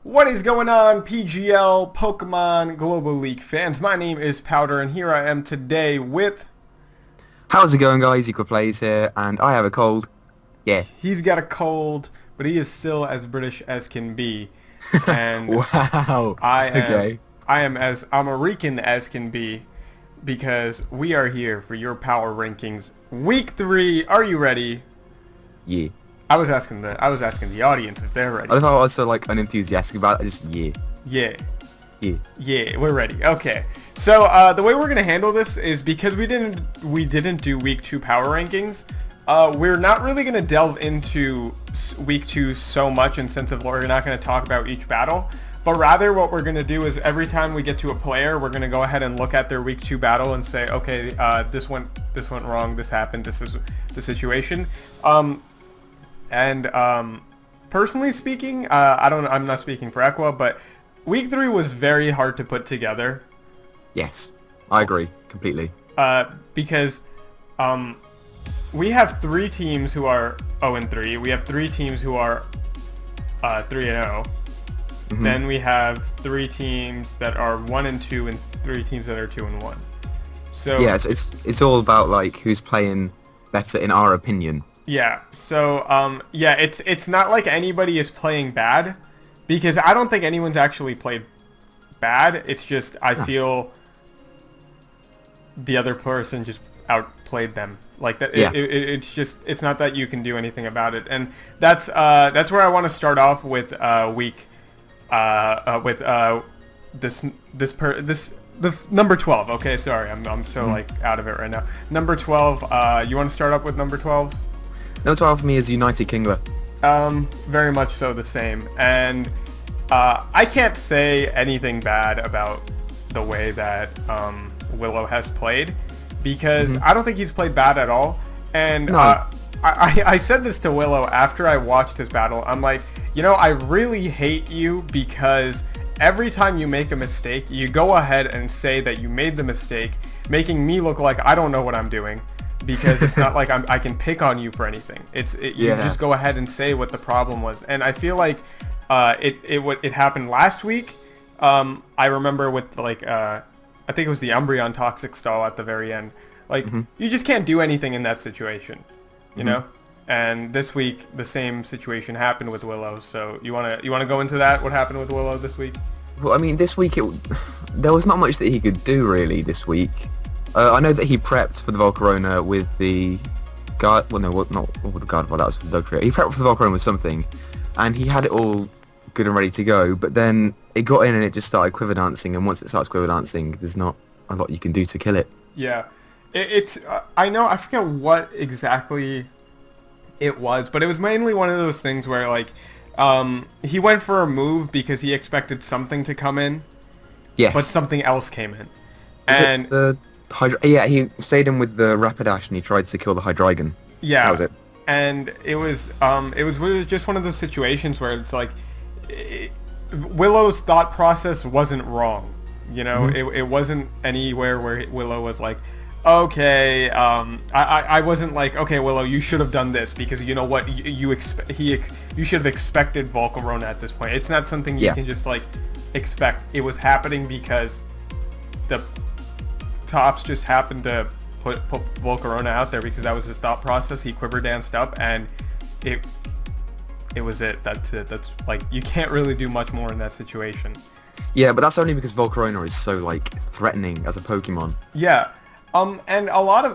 What is going on, PGL Pokemon Global League fans? My name is Powder, and here I am today with... How's it going, guys? Equa Plays here, and I have a cold. Yeah. He's got a cold, but he is still as British as can be. And Wow. I am, Okay. I am as American as can be, because we are here for your power rankings. Week 3, are you ready? Yeah. I was asking the audience if they're ready. I thought I was so unenthusiastic about it. Just yeah. Yeah. Yeah. Yeah, we're ready. Okay. So the way we're gonna handle this is because we didn't do week 2 power rankings. We're not really gonna delve into week 2 so much in sense of we're not gonna talk about each battle, but rather what we're gonna do is every time we get to a player, we're gonna go ahead and look at their week 2 battle and say, okay, this went wrong, this happened, this is the situation. Personally speaking, I'm not speaking for Equa, but week 3 was very hard to put together. Yes. I agree completely. Because we have 3 teams who are 0-3. We have 3 teams who are 3-0. Then we have 3 teams that are 1-2 and 3 teams that are 2-1. So yeah, it's all about like who's playing better in our opinion. yeah. So yeah, it's not like anybody is playing bad, because I don't think anyone's actually played bad. It's just I feel the other person just outplayed them. Like that. Yeah. It's not that you can do anything about it, and that's where I want to start off with the number 12. Okay, sorry, I'm so like out of it right now. Number 12. You want to start up with number 12? Number 12 for me is United Kingler. Very much so the same, and I can't say anything bad about the way that Willow has played, because I don't think he's played bad at all. And No. I said this to Willow after I watched his battle. I'm like, you know, I really hate you because every time you make a mistake, you go ahead and say that you made the mistake, making me look like I don't know what I'm doing. Because it's not like I can pick on you for anything. You just go ahead and say what the problem was, and I feel like it happened last week. I remember with I think it was the Umbreon Toxic Stall at the very end. Like you just can't do anything in that situation, you know. And this week the same situation happened with Willow. So you wanna go into that? What happened with Willow this week? Well, I mean, this week there was not much that he could do really this week. I know that he prepped for the Volcarona with the guard. Well, no, not with the guard. Well, that was for the dog trio. He prepped for the Volcarona with something, and he had it all good and ready to go. But then it got in and it just started quiver dancing. And once it starts quiver dancing, there's not a lot you can do to kill it. Yeah, it's. I know. I forget what exactly it was, but it was mainly one of those things where like he went for a move because he expected something to come in, Yes. but something else came in, Was it yeah, he stayed in with the Rapidash and he tried to kill the Hydreigon. yeah, That was it. And it was really just one of those situations where it's like Willow's thought process wasn't wrong, you know. It wasn't anywhere where Willow was like, okay, I wasn't like, okay, Willow, you should have done this because you know what, you should have expected Volcarona at this point. It's not something you can just like expect. It was happening because the Tops just happened to put Volcarona out there because that was his thought process. He quiver danced up and it was it. That's it. That's like, you can't really do much more in that situation. Yeah, but that's only because Volcarona is so like threatening as a Pokemon. Yeah. And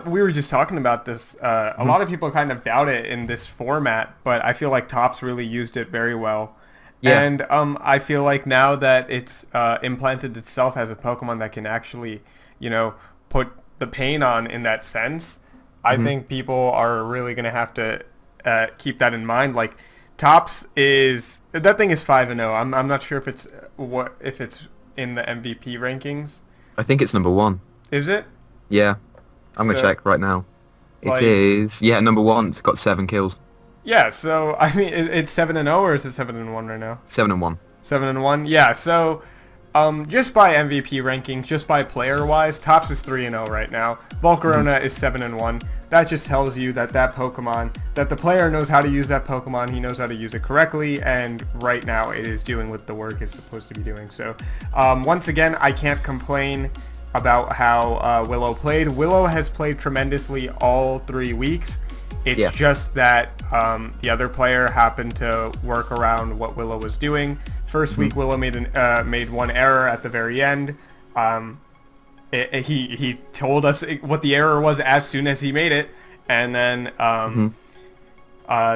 we were just talking about this, a lot of people kind of doubt it in this format, but I feel like Tops really used it very well. Yeah. And I feel like now that it's implanted itself as a Pokemon that can actually, you know, put the pain on in that sense, I think people are really going to have to keep that in mind. Like, Tops that thing is 5-0. I'm not sure if it's in the MVP rankings. I think it's number 1. Is it? Yeah. I'm going to check right now. It is, yeah, number 1. It's got 7 kills. Yeah, so, I mean, it's 7-0 or is it 7-1 right now? 7-1. 7-1? Yeah, so, just by MVP rankings, just by player-wise, Tops is 3-0 right now. Volcarona is 7-1. that just tells you that Pokemon, that the player knows how to use that Pokemon, he knows how to use it correctly, and right now it is doing what the work is supposed to be doing. So once again, I can't complain about how Willow played. Willow has played tremendously all 3 weeks. It's just that the other player happened to work around what Willow was doing. First week, Willow made one error at the very end. He told us what the error was as soon as he made it, and then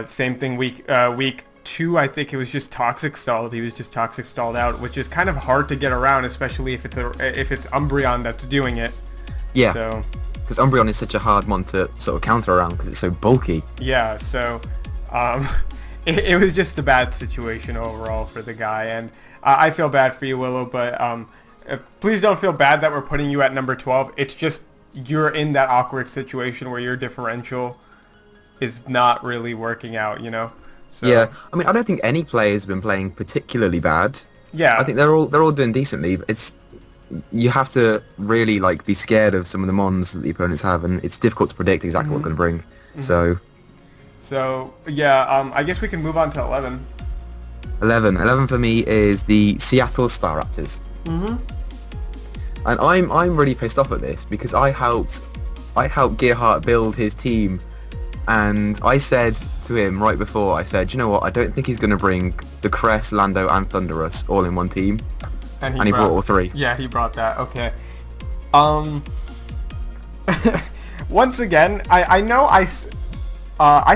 same thing week 2. I think it was just toxic stalled. He was just toxic stalled out, which is kind of hard to get around, especially if it's Umbreon that's doing it. Yeah. So. Because Umbreon is such a hard one to sort of counter around because it's so bulky. Yeah, so it was just a bad situation overall for the guy, and I feel bad for you, Willow, but please don't feel bad that we're putting you at number 12. It's just you're in that awkward situation where your differential is not really working out, you know? So, yeah, I mean, I don't think any players have been playing particularly bad. Yeah. I think they're all doing decently. You have to really like be scared of some of the mons that the opponents have, and it's difficult to predict exactly what they're going to bring. So yeah, I guess we can move on to 11. 11 for me is the Seattle Star Raptors. And I'm really pissed off at this because I helped Gearhart build his team, and I said to him right before, I said, you know what, I don't think he's going to bring the Cress, Lando, and Thunderous all in one team. And he brought all 3. Yeah, he brought that. Okay. Once again, I know I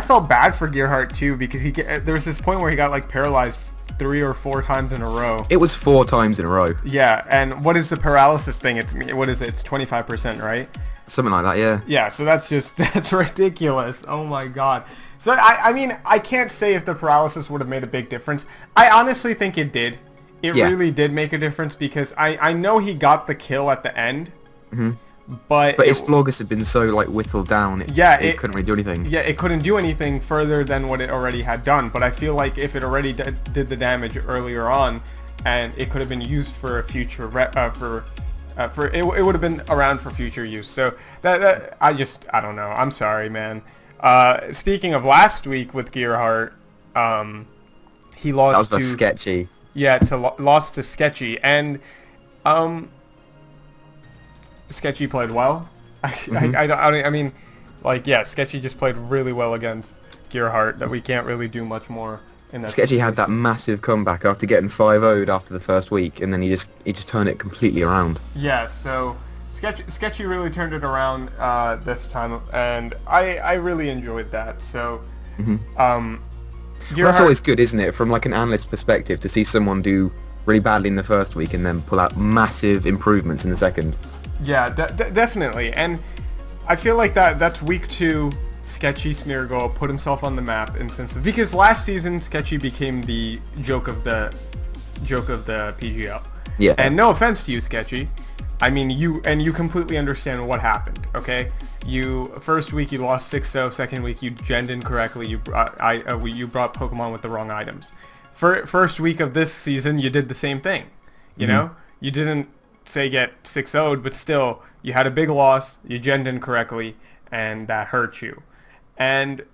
felt bad for Gearhart too because there was this point where he got like paralyzed 3 or 4 times in a row. It was 4 times in a row. Yeah, and what is the paralysis thing? What is it? It's 25%, right? Something like that, yeah. Yeah, so that's ridiculous. Oh my god. So I mean, I can't say if the paralysis would have made a big difference. I honestly think it did. It really did make a difference because I know he got the kill at the end, but his Florges had been so like whittled down. It couldn't really do anything. Yeah, it couldn't do anything further than what it already had done. But I feel like if it already did the damage earlier on, and it could have been used for a future it would have been around for future use. So that I don't know. I'm sorry, man. Speaking of last week with Gearhart, he lost that was sketchy. Yeah, lost to Sketchy, and Sketchy played well. I mean, like, yeah, Sketchy just played really well against Gearhart that we can't really do much more in that Sketchy had that massive comeback after getting 5-0'd after the first week, and then he just turned it completely around. Yeah, so Sketchy really turned it around this time, and I really enjoyed that. So, that's always good, isn't it, from like an analyst perspective, to see someone do really badly in the first week and then pull out massive improvements in the second. Yeah, definitely. And I feel like that's week 2. Sketchy Smeargle put himself on the map because last season Sketchy became the joke of the PGL. Yeah. And no offense to you, Sketchy. I mean, you completely understand what happened, okay? First week you lost 6-0, second week you genned incorrectly, you brought Pokemon with the wrong items. First week of this season you did the same thing, you know? You didn't say get 6-0'd, but still, you had a big loss, you genned incorrectly, and that hurt you. And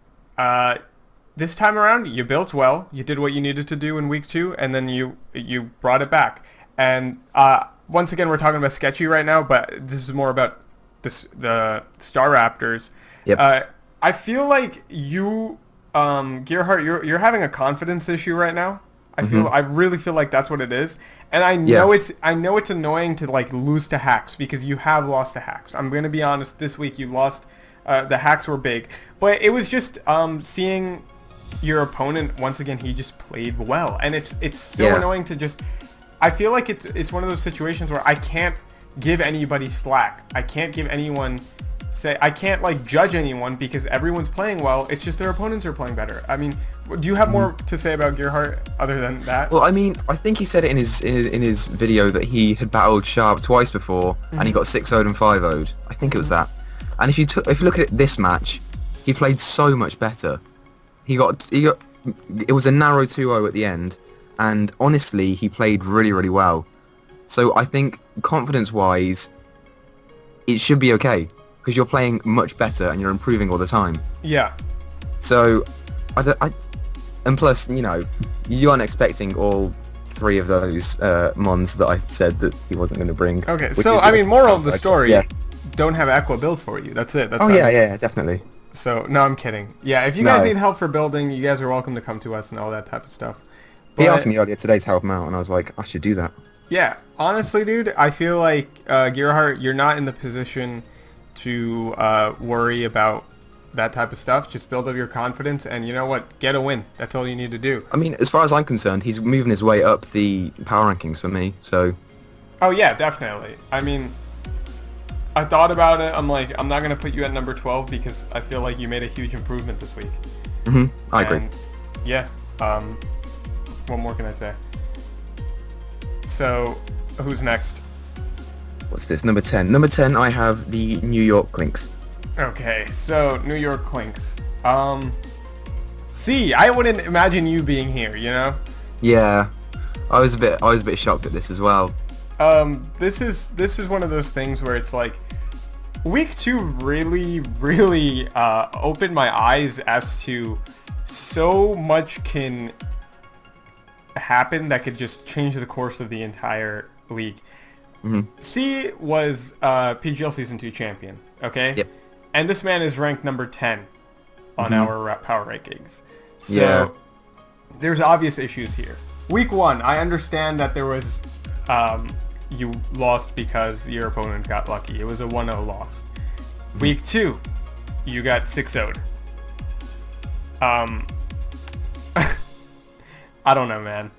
this time around, you built well, you did what you needed to do in week 2, and then you brought it back. And once again, we're talking about Sketchy right now, but this is more about the Star Raptors. Yep. I feel like you, Gearhart, you're having a confidence issue right now. I really feel like that's what it is, and I know it's annoying to like lose to hacks because you have lost to hacks. I'm gonna be honest. This week you lost. The hacks were big, but it was just seeing your opponent once again. He just played well, and it's so annoying to just. I feel like it's one of those situations where I can't give anybody slack. I can't give anyone I can't like judge anyone because everyone's playing well. It's just their opponents are playing better. I mean, do you have more to say about Gearhart other than that? Well, I mean, I think he said it in his video that he had battled Sharp twice before and he got 6-0'd and 5-0'd. I think it was that. And if you look at this match, he played so much better. It was a narrow 2-0 at the end, and honestly, he played really, really well. So I think confidence-wise, it should be okay. because you're playing much better and you're improving all the time. Yeah. So, and plus, you aren't expecting all 3 of those mons that I said that he wasn't going to bring. Okay, so I mean, moral of the story, don't have Equa build for you. That's it. Yeah, definitely. So, no, I'm kidding. Yeah, if you guys need help for building, you guys are welcome to come to us and all that type of stuff. He asked me earlier today to help him out, and I was like, I should do that. Yeah, honestly, dude, I feel like, Gearhart, you're not in the position to worry about that type of stuff. Just build up your confidence, and you know what? Get a win. That's all you need to do. I mean, as far as I'm concerned, he's moving his way up the power rankings for me, so... Oh, yeah, definitely. I mean... I thought about it. I'm like, I'm not going to put you at number 12 because I feel like you made a huge improvement this week. I agree. Yeah. What more can I say? So, who's next? What's this? Number 10. Number 10, I have the New York Clinks. Okay, so New York Clinks. See, I wouldn't imagine you being here, you know? Yeah. I was a bit shocked at this as well. This is one of those things where it's like week 2 really opened my eyes as to so much can happen that could just change the course of the entire league. C was PGL Season 2 champion, okay? Yep. And this man is ranked number 10 on our power rankings. So there's obvious issues here. Week 1, I understand that there was you lost because your opponent got lucky. It was a 1-0 loss. Week 2, you got 6-0'd. I don't know, man.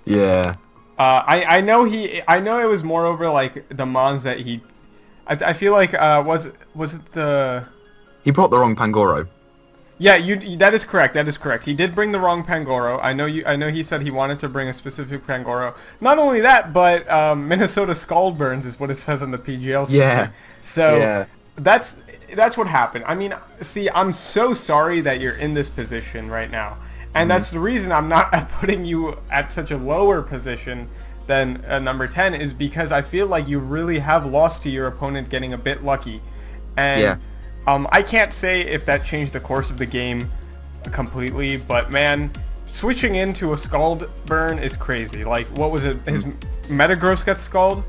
Yeah. I know it was more over like the mons that he. I feel like was it the. He brought the wrong Pangoro. Yeah, that is correct. That is correct. He did bring the wrong Pangoro. I know he said he wanted to bring a specific Pangoro. Not only that, but Minnesota Scaldburns is what it says on the PGL. Yeah. So that's what happened. I mean, see, I'm so sorry that you're in this position right now, and that's the reason I'm not putting you at such a lower position than number 10 is because I feel like you really have lost to your opponent getting a bit lucky, and. I can't say if that changed the course of the game completely, but man, switching into a Scald burn is crazy. Like, what was it? His Metagross got Scald?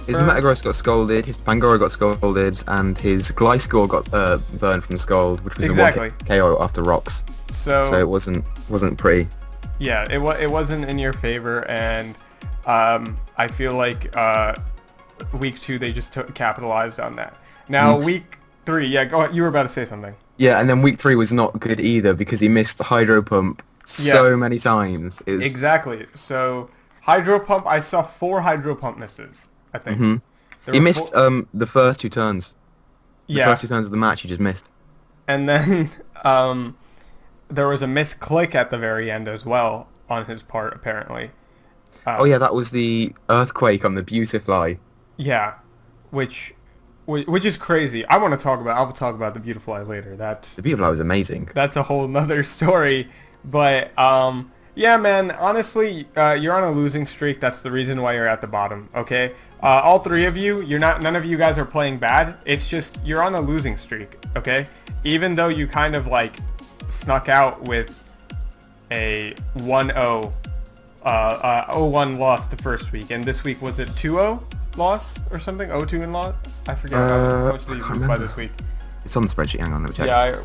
His Metagross got scalded, his Pangoro got scalded, and his Gliscor got burned from Scald, which was a 1-hit KO after rocks. So it wasn't pretty. Yeah, it wasn't in your favor, and I feel like week 2 they just capitalized on that. Now week 3, yeah, go ahead. You were about to say something. Yeah, and then week 3 was not good either because he missed the Hydro Pump so many times. Exactly. So Hydro Pump, I saw 4 Hydro Pump misses, I think. He missed the first 2 turns. The Yeah. first 2 turns of the match he just missed. And then there was a misclick at the very end as well on his part, apparently. Oh yeah, that was the earthquake on the Beautifly. Yeah, which is crazy. I'll talk about the Beautifly later. The Beautifly was amazing. That's a whole nother story. But yeah, man. Honestly, you're on a losing streak. That's the reason why you're at the bottom. Okay. All 3 of you, none of you guys are playing bad. It's just you're on a losing streak. Okay. Even though you kind of like snuck out with a 1-0, 0-1 loss the first week, and this week was it 2-0? Loss or something? 0-2 in loss? I forget how much they lose by this week. It's on the spreadsheet. Hang on, let me check. Yeah,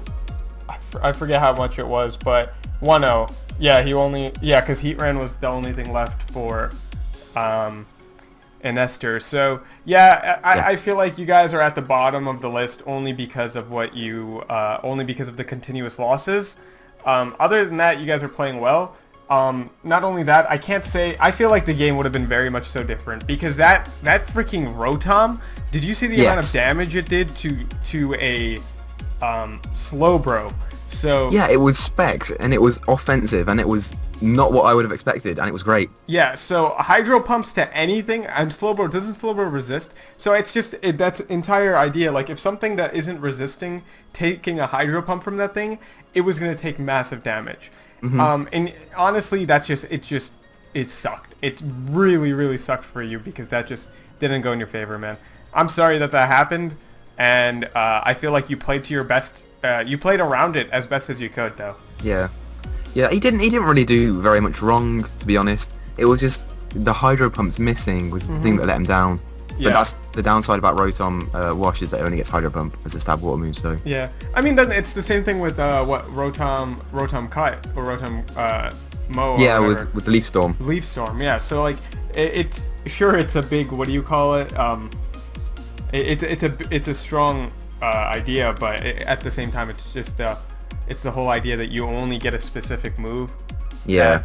I forget how much it was, but 1-0. Yeah, because Heatran was the only thing left for Nestor. So yeah, I feel like you guys are at the bottom of the list only because of only because of the continuous losses. Other than that, you guys are playing well. Not only that, I feel like the game would have been very much so different because that freaking Rotom, did you see the amount of damage it did to a Slowbro? So yeah, it was specs and it was offensive and it was not what I would have expected and it was great. Yeah, so Hydro Pumps to anything, and doesn't Slowbro resist? So it's just that's entire idea. Like if something that isn't resisting taking a Hydro Pump from that thing, it was going to take massive damage. And honestly, it sucked. It really, really sucked for you because that just didn't go in your favor, man. I'm sorry that happened. and I feel like you played to your best. You played around it as best as you could, though. Yeah. Yeah, he didn't really do very much wrong, to be honest. It was just the hydro pumps missing was the thing that let him down. Yeah. But that's the downside about Rotom Wash, is that it only gets hydro pump as a stab water move. So Yeah, I mean then it's the same thing with Rotom Kite or Rotom Mo. Or yeah, whatever. with the Leaf Storm. Leaf Storm. Yeah, so like it's sure it's a big, what do you call it? It's a strong idea, but at the same time it's just it's the whole idea that you only get a specific move. Yeah.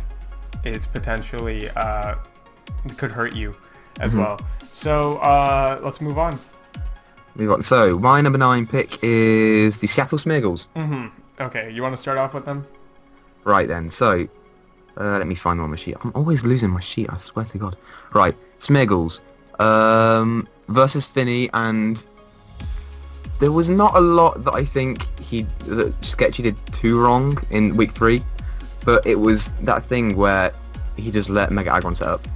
That is potentially could hurt you as Mm-hmm. well. So let's move on. So my number 9 pick is the Seattle Smeargles. Okay, you want to start off with them? Right then, so let me find them on my sheet. I'm always losing my sheet, I swear to God. Right, Smeargles versus Finny, and there was not a lot that I think that Sketchy did too wrong in week 3, but it was that thing where he just let Mega Aggron set up.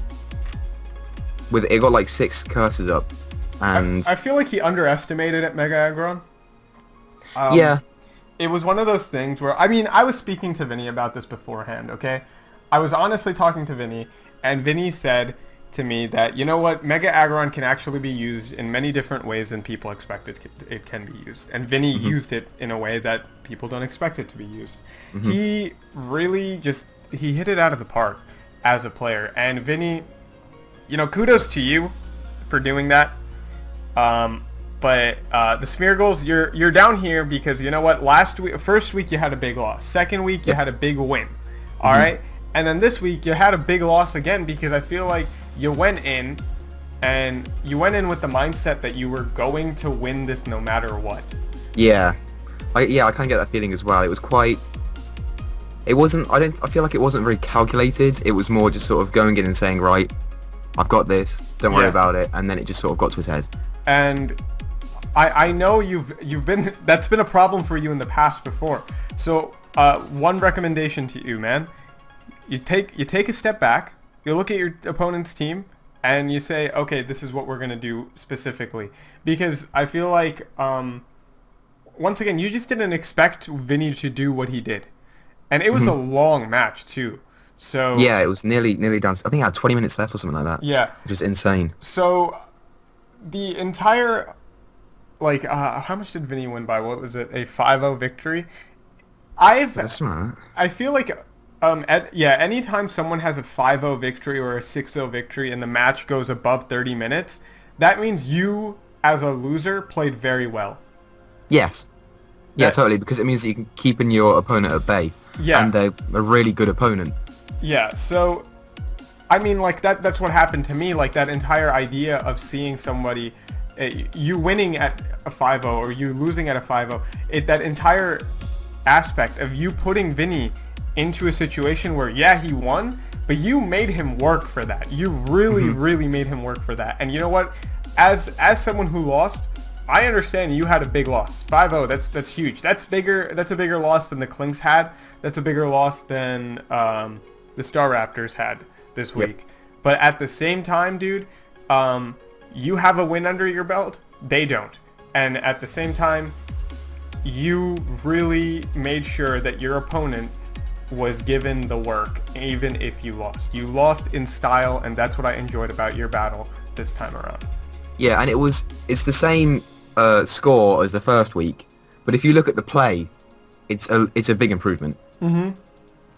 It got like 6 curses up, and I feel like he underestimated it, Mega Aggron. yeah. It was one of those things where, I mean, I was speaking to Vinny about this beforehand, okay? I was honestly talking to Vinny, and Vinny said to me that, you know what, Mega Aggron can actually be used in many different ways than people expect it can be used. And Vinny used it in a way that people don't expect it to be used. He really he hit it out of the park as a player. And Vinny, you know, kudos to you for doing that. But the Smeargles, you're down here because, you know what, first week you had a big loss. Second week you had a big win. All right? And then this week you had a big loss again because I feel like you went in with the mindset that you were going to win this no matter what. Yeah. I kind of get that feeling as well. It was quite... I feel like it wasn't very calculated. It was more just sort of going in and saying, right, I've got this, don't worry about it, and then it just sort of got to his head. And I know you've been that's been a problem for you in the past before. So one recommendation to you, man, you take a step back, you look at your opponent's team, and you say, okay, this is what we're gonna do specifically, because I feel like once again you just didn't expect Vinny to do what he did, and it was a long match too. So yeah, it was nearly done. I think I had 20 minutes left or something like that. Yeah, which was insane. So the entire, like, how much did Vinny win by? What was it? A 5-0 victory? That's smart. I feel like, anytime someone has a 5-0 victory or a 6-0 victory and the match goes above 30 minutes, that means you, as a loser, played very well. Yes. Yeah, totally, because it means that you can keeping your opponent at bay. Yeah. And they're a really good opponent. Yeah, so I mean, like, that's what happened to me. Like, that entire idea of seeing somebody, you winning at a 5-0 or you losing at a 5-0, that entire aspect of you putting Vinny into a situation where, yeah, he won, but you made him work for that. You really, really made him work for that. And you know what? As someone who lost, I understand you had a big loss. 5-0, that's huge. That's bigger. That's a bigger loss than the Clinks had. That's a bigger loss than the Star Raptors had this week. But at the same time, dude, you have a win under your belt. They don't. And at the same time, you really made sure that your opponent was given the work, even if you lost. You lost in style, and that's what I enjoyed about your battle this time around. Yeah, and it's the same score as the first week, but if you look at the play, it's a big improvement.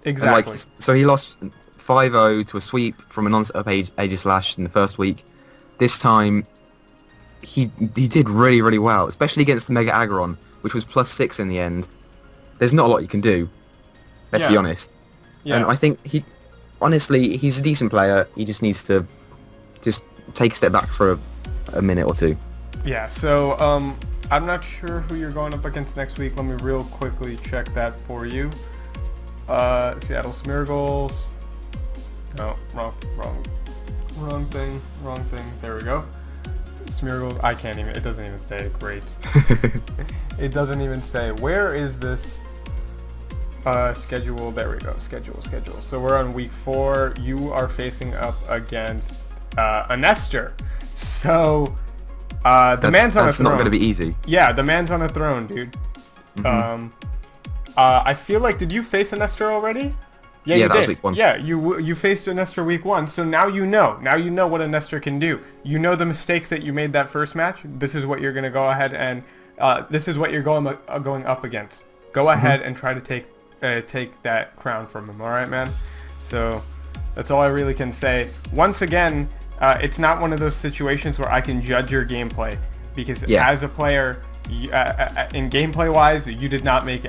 Exactly. So he lost 5-0 to a sweep from a non-setup Aegislash in the first week. This time, he did really, really well, especially against the Mega Aggron, which was +6 in the end. There's not a lot you can do. Let's be honest. Yeah. And I think he's a decent player. He just needs to just take a step back for a minute or two. Yeah, so I'm not sure who you're going up against next week. Let me real quickly check that for you. Seattle Smeargles. No, wrong thing. There we go. Smeargles. I can't even. It doesn't even say. Great. It doesn't even say. Where is this schedule? There we go. Schedule. So we're on week 4. You are facing up against a Nestor. So The man's on a throne. That's not going to be easy. Yeah, the man's on a throne, dude. Mm-hmm. I feel like, did you face a Nestor already? Yeah, you that did. was week 1. Yeah, you faced a Nestor week 1, so now you know. Now you know what a Nestor can do. You know the mistakes that you made that first match. This is what you're going to go ahead and this is what you're going up against. Go ahead and try to take that crown from him. All right, man. So that's all I really can say. Once again, it's not one of those situations where I can judge your gameplay because as a player, in gameplay-wise, you did not make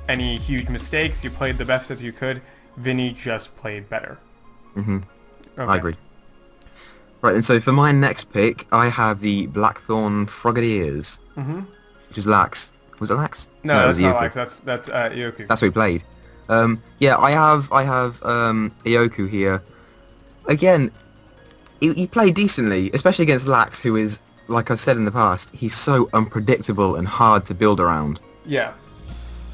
any huge mistakes. You played the best as you could. Vinny just played better. Okay. I agree. Right, and so for my next pick, I have the Blackthorn Frogadiers, which is Lax. Was it Lax? No, that's not Lax. That's Ioku. That's what we played. I have Ioku here. Again, he played decently, especially against Lax, who is, like I've said in the past, he's so unpredictable and hard to build around. Yeah.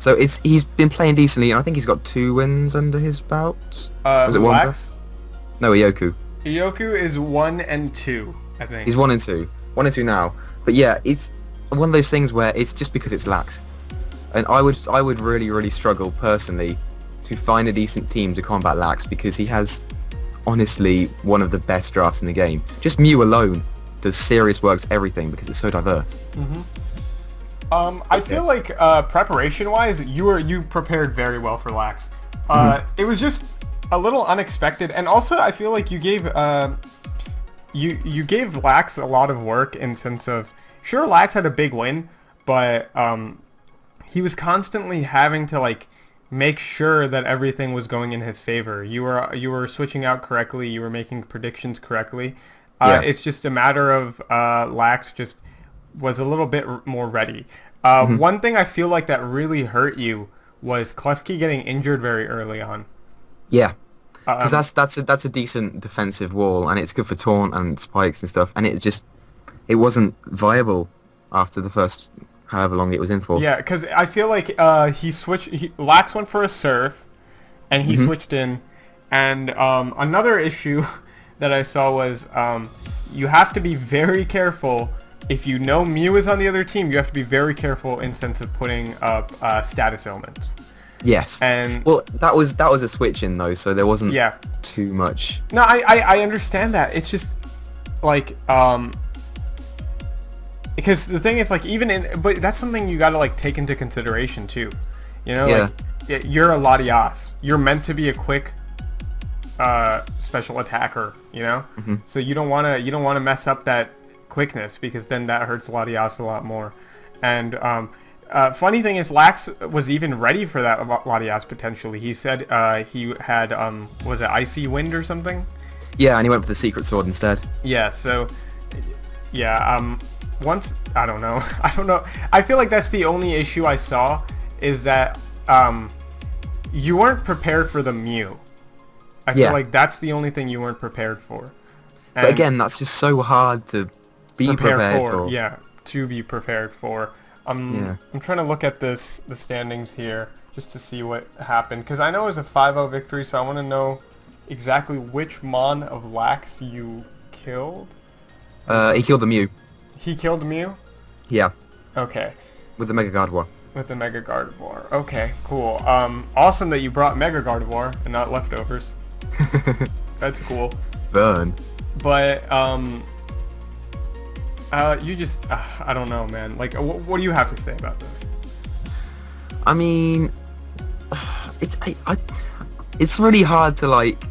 So he's been playing decently, and I think he's got 2 wins under his belt. Was it Lax? 1? No, Ioku. Ioku is 1 and 2, I think. He's 1 and 2. 1 and 2 now. But yeah, it's one of those things where it's just because it's Lax. And I would really, really struggle personally to find a decent team to combat Lax because he has honestly one of the best drafts in the game. Just Mew alone does serious works everything because it's so diverse. I feel like preparation-wise, you prepared very well for Lax. It was just a little unexpected, and also I feel like you gave you gave Lax a lot of work in sense of sure Lax had a big win, but he was constantly having to like make sure that everything was going in his favor. You were switching out correctly. You were making predictions correctly. It's just a matter of Lax just was a little bit more ready. One thing I feel like that really hurt you was Klefki getting injured very early on. Yeah. Because that's a decent defensive wall, and it's good for taunt and spikes and stuff, and it wasn't viable after the first however long it was in for. Yeah, because I feel like Lax went for a surf, and he switched in, and another issue that I saw was you have to be very careful. If you know Mew is on the other team, you have to be very careful in sense of putting up status elements. Yes. And well, that was a switch in though, so there wasn't too much. No, I understand that. It's just like because the thing is like but that's something you got to like take into consideration too. You know, like you're a Latias. You're meant to be a quick special attacker, you know? So you don't want to mess up that quickness because then that hurts Latias a lot more. And funny thing is Lax was even ready for that Latias potentially. He said he had was it Icy Wind or something? Yeah, and he went for the Secret Sword instead. Yeah, so once I don't know. I feel like that's the only issue I saw is that you weren't prepared for the Mew. I feel like that's the only thing you weren't prepared for. And but again, that's just so hard to be prepared for. Yeah, to be prepared for. I'm trying to look at the standings here just to see what happened because I know it was a 5-0 victory, so I want to know exactly which Mon of Lax you killed. He killed the Mew. He killed Mew? Yeah. Okay. With the Mega Gardevoir. With the Mega Gardevoir. Okay, cool. Awesome that you brought Mega Gardevoir and not leftovers. That's cool. Burn. But you just I don't know, man. Like, what do you have to say about this? I mean, it's really hard to like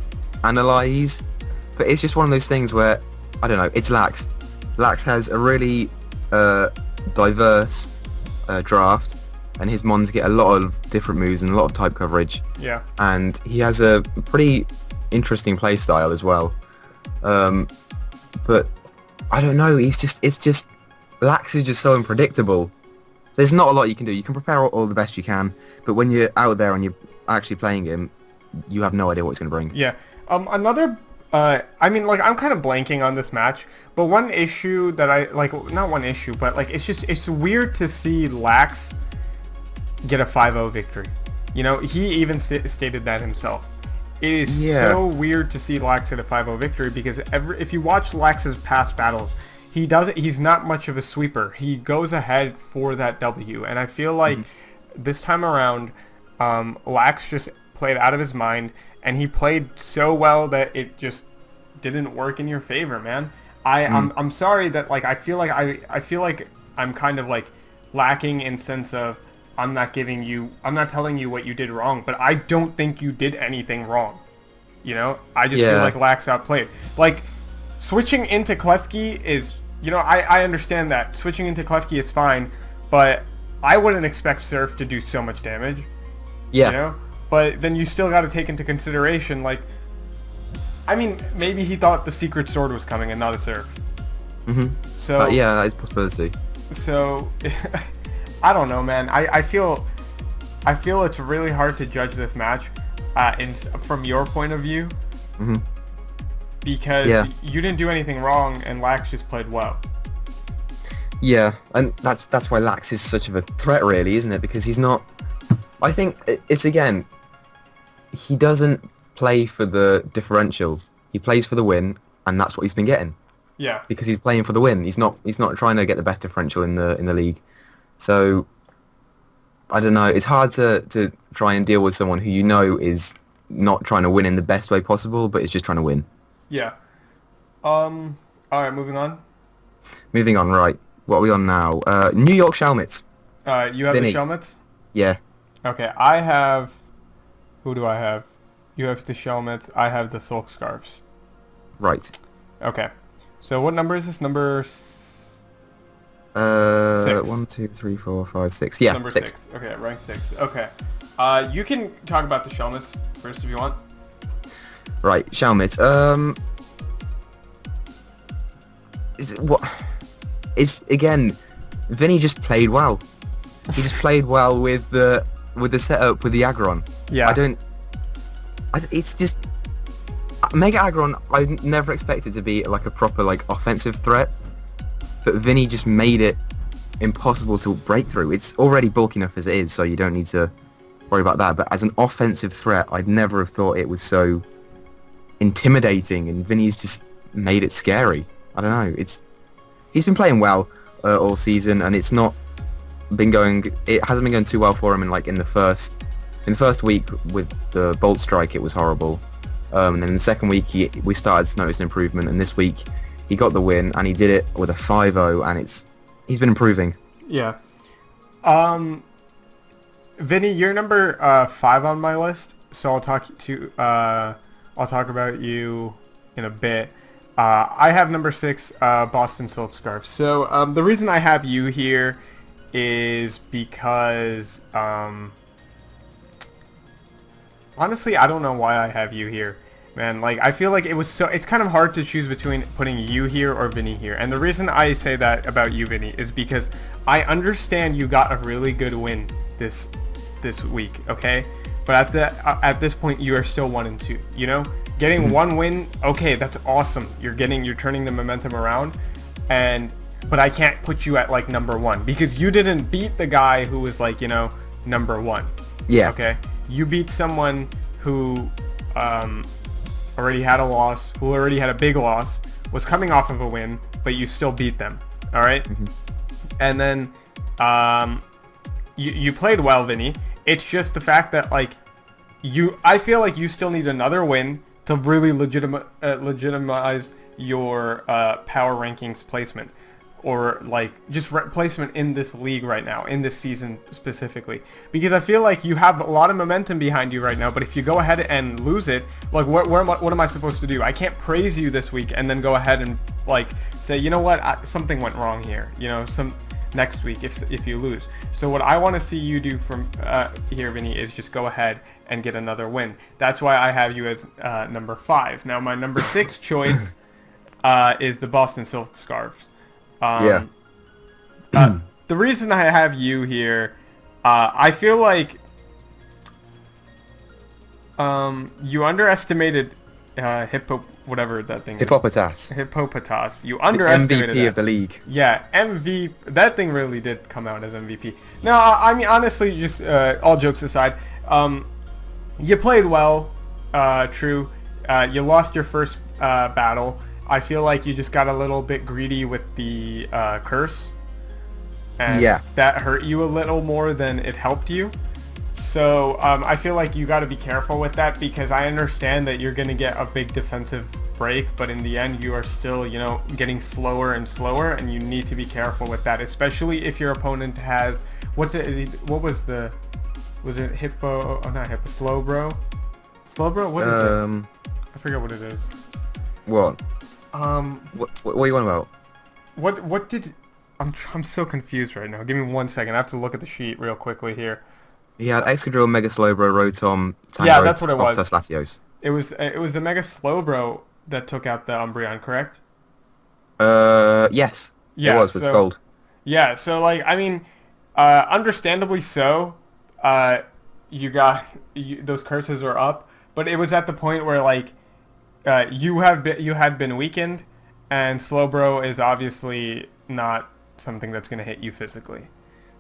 analyze, but it's just one of those things where I don't know. It's Lax. Lax has a really diverse draft, and his mons get a lot of different moves and a lot of type coverage. Yeah. And he has a pretty interesting play style as well. But I don't know. It's just Lax is just so unpredictable. There's not a lot you can do. You can prepare all the best you can, but when you're out there and you're actually playing him, you have no idea what it's going to bring. Yeah. Another. I mean, like, I'm kind of blanking on this match, but one issue that I like, not one issue, but like, it's weird to see Lax get a 5-0 victory. You know, he even stated that himself. It is so weird to see Lax get a 5-0 victory because if you watch Lax's past battles, he's not much of a sweeper. He goes ahead for that W, and I feel like this time around, Lax just played out of his mind, and he played so well that it just didn't work in your favor, man. I'm sorry that like I feel like I'm kind of like lacking in sense of I'm not telling you what you did wrong, but I don't think you did anything wrong. You know, I just feel like Lax outplayed. Like switching into Klefki is, you know, I understand that switching into Klefki is fine, but I wouldn't expect Surf to do so much damage. Yeah. You know, but then you still got to take into consideration, like, I mean, maybe he thought the secret sword was coming and not a Surf. So yeah, that is a possibility. So I don't know, man. I feel it's really hard to judge this match from your point of view, because you didn't do anything wrong and Lax just played well. Yeah, and that's why Lax is such of a threat, really, isn't it? Because he's not. I think it's again, he doesn't play for the differential. He plays for the win, and that's what he's been getting. Yeah. Because he's playing for the win. He's not trying to get the best differential in the league. So I don't know. It's hard to try and deal with someone who you know is not trying to win in the best way possible, but is just trying to win. Yeah. All right, moving on. Moving on, right. What are we on now? New York Shelmets. You have Vinny. the Shelmets? Yeah. Okay, I have... Who do I have? You have the Shelmets. I have the Sulk Scarves. Right. Okay. So what number is this? Number... 6. 1, 2, 3, 4, 5, 6. Yeah, Number 6. Okay, rank 6. Okay. You can talk about the Shelmets first if you want. Right, Shelmet. It's again, Vinny just played well. He just played well with the setup with the Aggron. Yeah. It's just Mega Aggron. I never expected to be like a proper like offensive threat, but Vinny just made it impossible to break through. It's already bulky enough as it is, so you don't need to worry about that. But as an offensive threat, I'd never have thought it was so intimidating, and Vinny's just made it scary. I don't know. He's been playing well all season, and it hasn't been going too well for him. In the first week with the Bolt Strike, it was horrible. And then in the second week, we started to notice an improvement, and this week he got the win, and he did it with a 5-0, and he's been improving. Yeah. Vinny, you're number 5 on my list, so I'll talk about you in a bit. I have number 6, Boston Silk Scarf. So the reason I have you here is because honestly, I don't know why I have you here, man. Like, I feel like it's kind of hard to choose between putting you here or Vinny here. And the reason I say that about you, Vinny, is because I understand you got a really good win this week, okay? But at this point, you are still 1 and 2. You know, getting one win, okay, that's awesome. You're turning the momentum around, but I can't put you at like number 1 because you didn't beat the guy who was like, you know, number 1. Yeah. Okay. You beat someone who already had a loss, who already had a big loss, was coming off of a win, but you still beat them. All right. And then you played well, Vinny. It's just the fact that like I feel like you still need another win to really legitimize your power rankings placement, or like just placement in this league right now, in this season specifically, because I feel like you have a lot of momentum behind you right now, but if you go ahead and lose it, like what am I supposed to do? I can't praise you this week and then go ahead and like say, you know what, something went wrong here, you know, next week if you lose. So what I want to see you do from here, Vinny, is just go ahead and get another win. That's why I have you as number 5. Now my number 6 choice is the Boston Silk Scarves. The reason I have you here, I feel like you underestimated whatever that thing Hippopotas. Hippopotas. You underestimated MVP that. of the league. Yeah, MVP. That thing really did come out as MVP. Now, I mean, honestly, just all jokes aside, you played well. True. You lost your first battle, I feel like you just got a little bit greedy with the curse, and Yeah. that hurt you a little more than it helped you. So I feel like you got to be careful with that, because I understand that you're going to get a big defensive break, but in the end you are still, getting slower and slower, and you need to be careful with that, especially if your opponent has was it hippo? Oh, not hippo, Slowbro. What is it? I forget what it is. What? Um, What are you on about? what did? I'm so confused right now. Give me 1 second. I have to look at the sheet real quickly here. He had Excadrill, Mega Slowbro, Rotom, Tango, Yeah, that's what it was. Optus, Latios. It was the Mega Slowbro that took out the Umbreon, correct? Yes. Yeah, It was with Scold. Yeah, so like I mean, understandably so. Those curses are up, but it was at the point where like you had been weakened, and Slowbro is obviously not something that's going to hit you physically.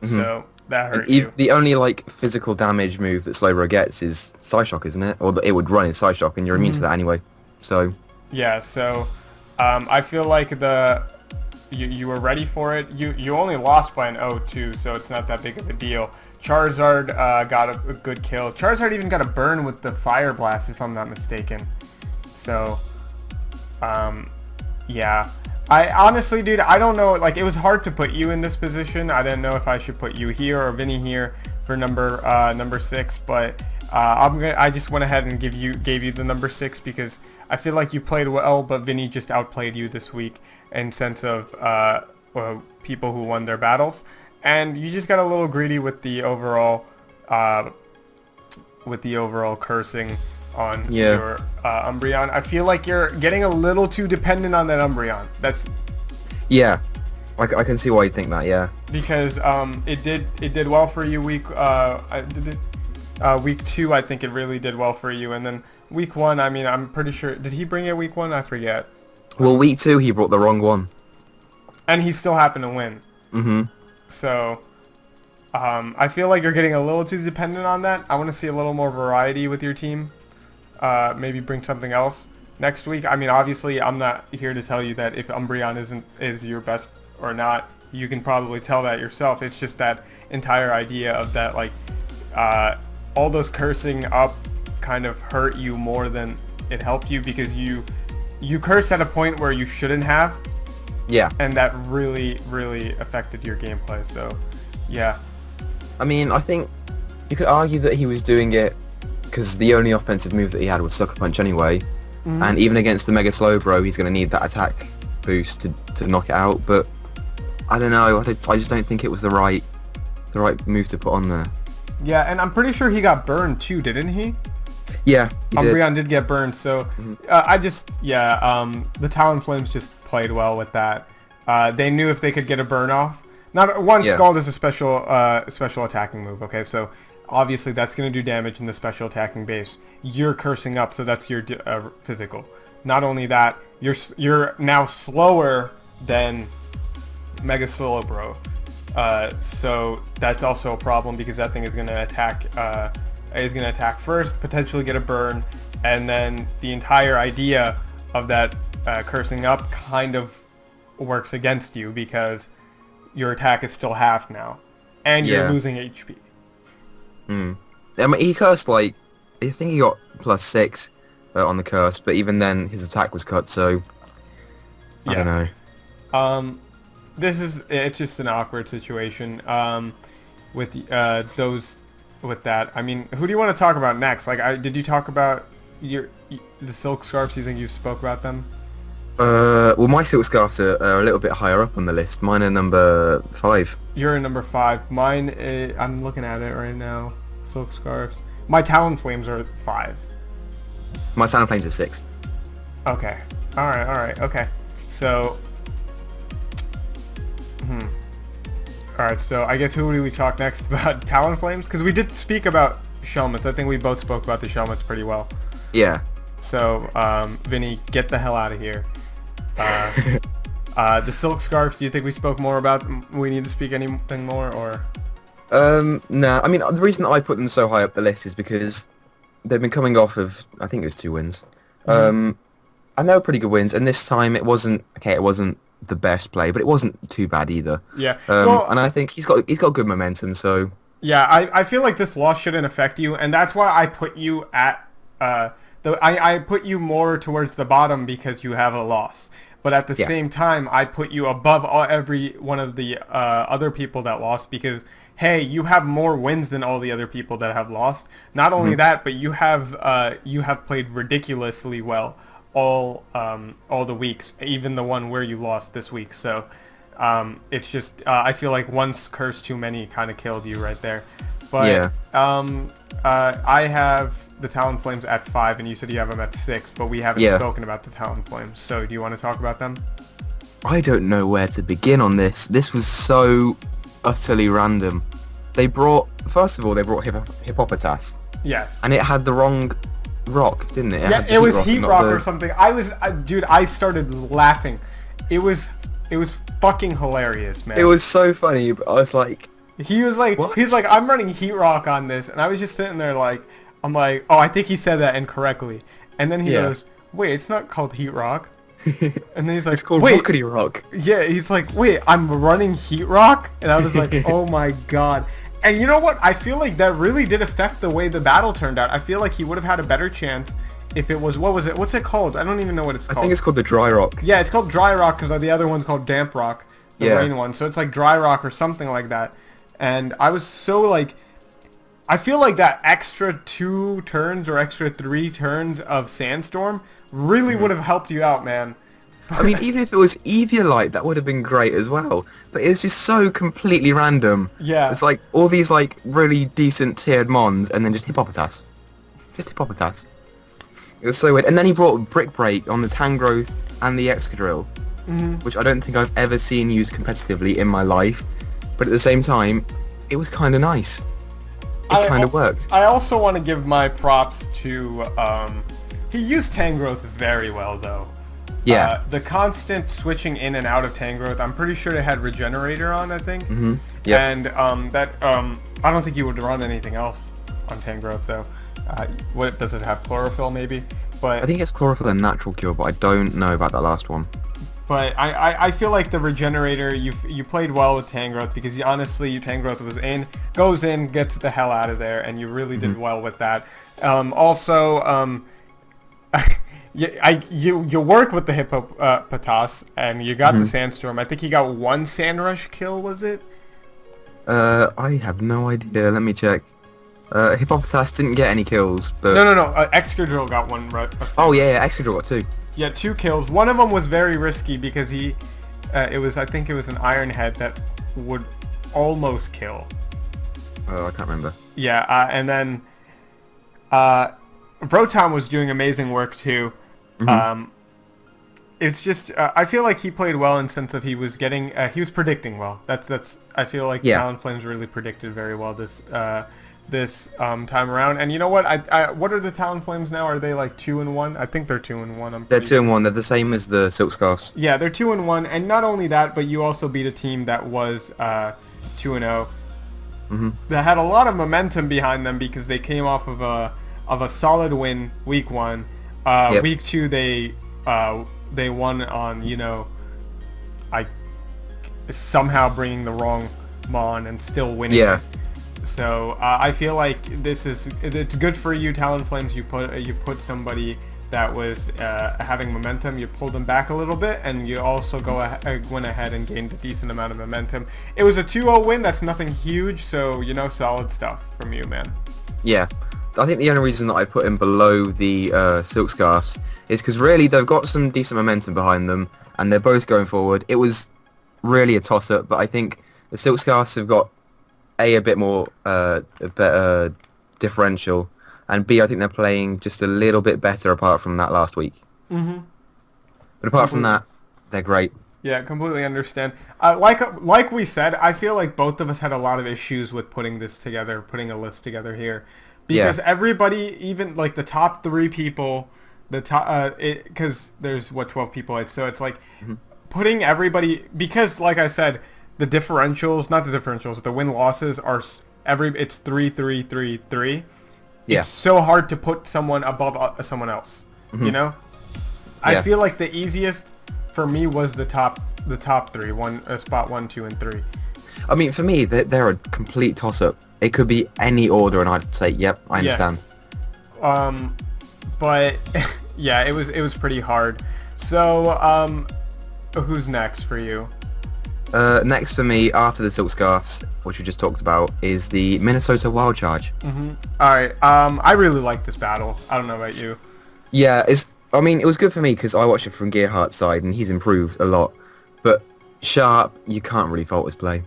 So that hurt you. The only like physical damage move that Slowbro gets is Psyshock, isn't it? Or it would run in Psyshock, and you're immune to that anyway. So yeah, so I feel like you were ready for it. You only lost by an 0-2, so it's not that big of a deal. Charizard got a good kill. Charizard even got a burn with the Fire Blast, if I'm not mistaken. So yeah. I honestly, dude, I don't know. Like, it was hard to put you in this position. I didn't know if I should put you here or Vinny here for number 6, but I just went ahead and gave you the number 6 because I feel like you played well, but Vinny just outplayed you this week in sense of people who won their battles, and you just got a little greedy with the overall cursing on your Umbreon. I feel like you're getting a little too dependent on that Umbreon. yeah, I can see why you think that. Yeah, because it did well for you week 2. I think it really did well for you, and then week 1. I mean, I'm pretty sure. Did he bring it week 1? I forget. Well, week 2 he brought the wrong one, and he still happened to win. So I feel like you're getting a little too dependent on that. I want to see a little more variety with your team. Maybe bring something else next week. I mean, obviously, I'm not here to tell you that if Umbreon is your best or not. You can probably tell that yourself. It's just that entire idea of that, like, all those cursing up kind of hurt you more than it helped you, because you cursed at a point where you shouldn't have. Yeah. And that really, really affected your gameplay. So, yeah. I mean, I think you could argue that he was doing it because the only offensive move that he had was Sucker Punch anyway. And even against the Mega Slowbro, he's going to need that attack boost to knock it out. But I don't know. I just don't think it was the right move to put on there. Yeah, and I'm pretty sure he got burned too, didn't he? Yeah, Umbreon did get burned, so the Talonflames just played well with that. They knew if they could get a burn off. Scald is a special attacking move. Okay, so obviously that's going to do damage in the special attacking base. You're cursing up, so that's your physical. Not only that, you're now slower than Mega Slowbro. So that's also a problem, because that thing is going to attack first, potentially get a burn, and then the entire idea of that cursing up kind of works against you, because your attack is still half now, and you're losing HP. I mean, he cursed like, I think he got +6 on the curse, but even then his attack was cut, so I don't know. It's just an awkward situation with that. I mean, who do you want to talk about next? Like, did you talk about the silk scarves? Do you think you spoke about them? Well, my silk scarves are a little bit higher up on the list. Mine are number 5. You're in number 5. Mine, I'm looking at it right now. Silk scarves. My Talonflames are 5. My Talonflames are 6. Okay. All right. Okay. So. Alright, so I guess who do we talk next about? Talonflames? Because we did speak about Shelmets. I think we both spoke about the Shelmets pretty well. Yeah. So, Vinny, get the hell out of here. The silk scarves, do you think we spoke more about? We need to speak anything more, or? Nah. I mean, the reason that I put them so high up the list is because they've been coming off of, I think it was 2 wins. and they were pretty good wins. And this time it wasn't the best play, but it wasn't too bad either. Yeah. And I think he's got good momentum. So yeah, I feel like this loss shouldn't affect you, and that's why I put you at I put you more towards the bottom because you have a loss. But at the same time, I put you above every one of the other people that lost because, hey, you have more wins than all the other people that have lost. Not only that, but you have played ridiculously well all the weeks, even the one where you lost this week. So it's just I feel like one curse too many kind of killed you right there. But I have the Talonflames at 5, and you said you have them at 6, but we haven't spoken about the Talonflames. So do you want to talk about them? I don't know where to begin on this. This was so utterly random. First of all, they brought Hippopotas. Yes. And it had the wrong rock, didn't it? It was Heat Rock or something. I started laughing. It was fucking hilarious, man. It was so funny, but I was like... He was like, what? He's like, I'm running Heat Rock on this, and I was just sitting there like, I'm like, oh, I think he said that incorrectly, and then he goes, wait, it's not called Heat Rock, and then he's like, it's called wait, Rockety Rock. Yeah, he's like, wait, I'm running Heat Rock, and I was like, oh my god. And you know what? I feel like that really did affect the way the battle turned out. I feel like he would have had a better chance if it was, what's it called? I don't even know what it's called. I think it's called the Dry Rock. Yeah, it's called Dry Rock because the other one's called Damp Rock, the rain one. So it's like Dry Rock or something like that. And I was so like, I feel like that extra 2 turns or extra 3 turns of Sandstorm really would have helped you out, man. I mean, even if it was Eviolite, that would have been great as well. But it's just so completely random. Yeah. It's like all these like really decent tiered mons and then just Hippopotas. Just Hippopotas. It was so weird. And then he brought Brick Break on the Tangrowth and the Excadrill, which I don't think I've ever seen used competitively in my life. But at the same time, it was kind of nice. It kind of worked. I also want to give my props to... he used Tangrowth very well, though. Yeah. The constant switching in and out of Tangrowth, I'm pretty sure it had Regenerator on, I think. Yep. And I don't think you would run anything else on Tangrowth, though. What does it have? Chlorophyll, maybe? But I think it's Chlorophyll and Natural Cure, but I don't know about that last one. But I feel like the Regenerator, you played well with Tangrowth because honestly, your Tangrowth goes in, gets the hell out of there, and you really did well with that. Also, you worked with the Hippopotas, and you got the Sandstorm. I think he got 1 Sandrush kill, was it? I have no idea. Let me check. Hippopotas didn't get any kills, but... No. Excadrill got 1. Oh, yeah, Excadrill got 2. Yeah, 2 kills. One of them was very risky because I think it was an Iron Head that would almost kill. Oh, I can't remember. Yeah, and then Rotom was doing amazing work too. It's just I feel like he played well in the sense of he was predicting well. That's I feel like Talonflames really predicted very well this time around. And you know what? What are the Talonflames now? Are they like 2-1? I think they're 2-1. They're 2-1. They're the same as the Silk Scarfs. Yeah, they're 2-1. And not only that, but you also beat a team that was 2-0. That had a lot of momentum behind them because they came off of a solid win week 1. Week 2 they won on somehow bringing the wrong Mon and still winning. Yeah. So I feel like it's good for you, Talonflames. You put somebody that was having momentum. You pulled them back a little bit, and you also went ahead and gained a decent amount of momentum. It was a 2-0 win. That's nothing huge, so solid stuff from you, man. Yeah, I think the only reason that I put him below the Silk Scarfs is because really they've got some decent momentum behind them, and they're both going forward. It was really a toss-up, but I think the Silk Scarfs have got a bit more a better differential, and B, I think they're playing just a little bit better apart from that last week. But apart from that, they're great. Yeah, completely understand. Like we said, I feel like both of us had a lot of issues with putting a list together here, because everybody, even like the top 3 people, because there's 12 people, so it's like putting everybody, because like I said, the win-losses are it's 3-3-3-3. Yeah. It's so hard to put someone above someone else, you know? I Yeah. feel like the easiest for me was the top three, spot 1, 2, and 3. I mean, for me, they're a complete toss-up. It could be any order, and I'd say, yep, I understand. But yeah, it was pretty hard. So who's next for you? Next for me, after the Silk Scarfs, which we just talked about, is the Minnesota Wild Charge. All right. I really like this battle. I don't know about you. Yeah, I mean, it was good for me because I watched it from Gearhart's side, and he's improved a lot. But Sharp, you can't really fault his play.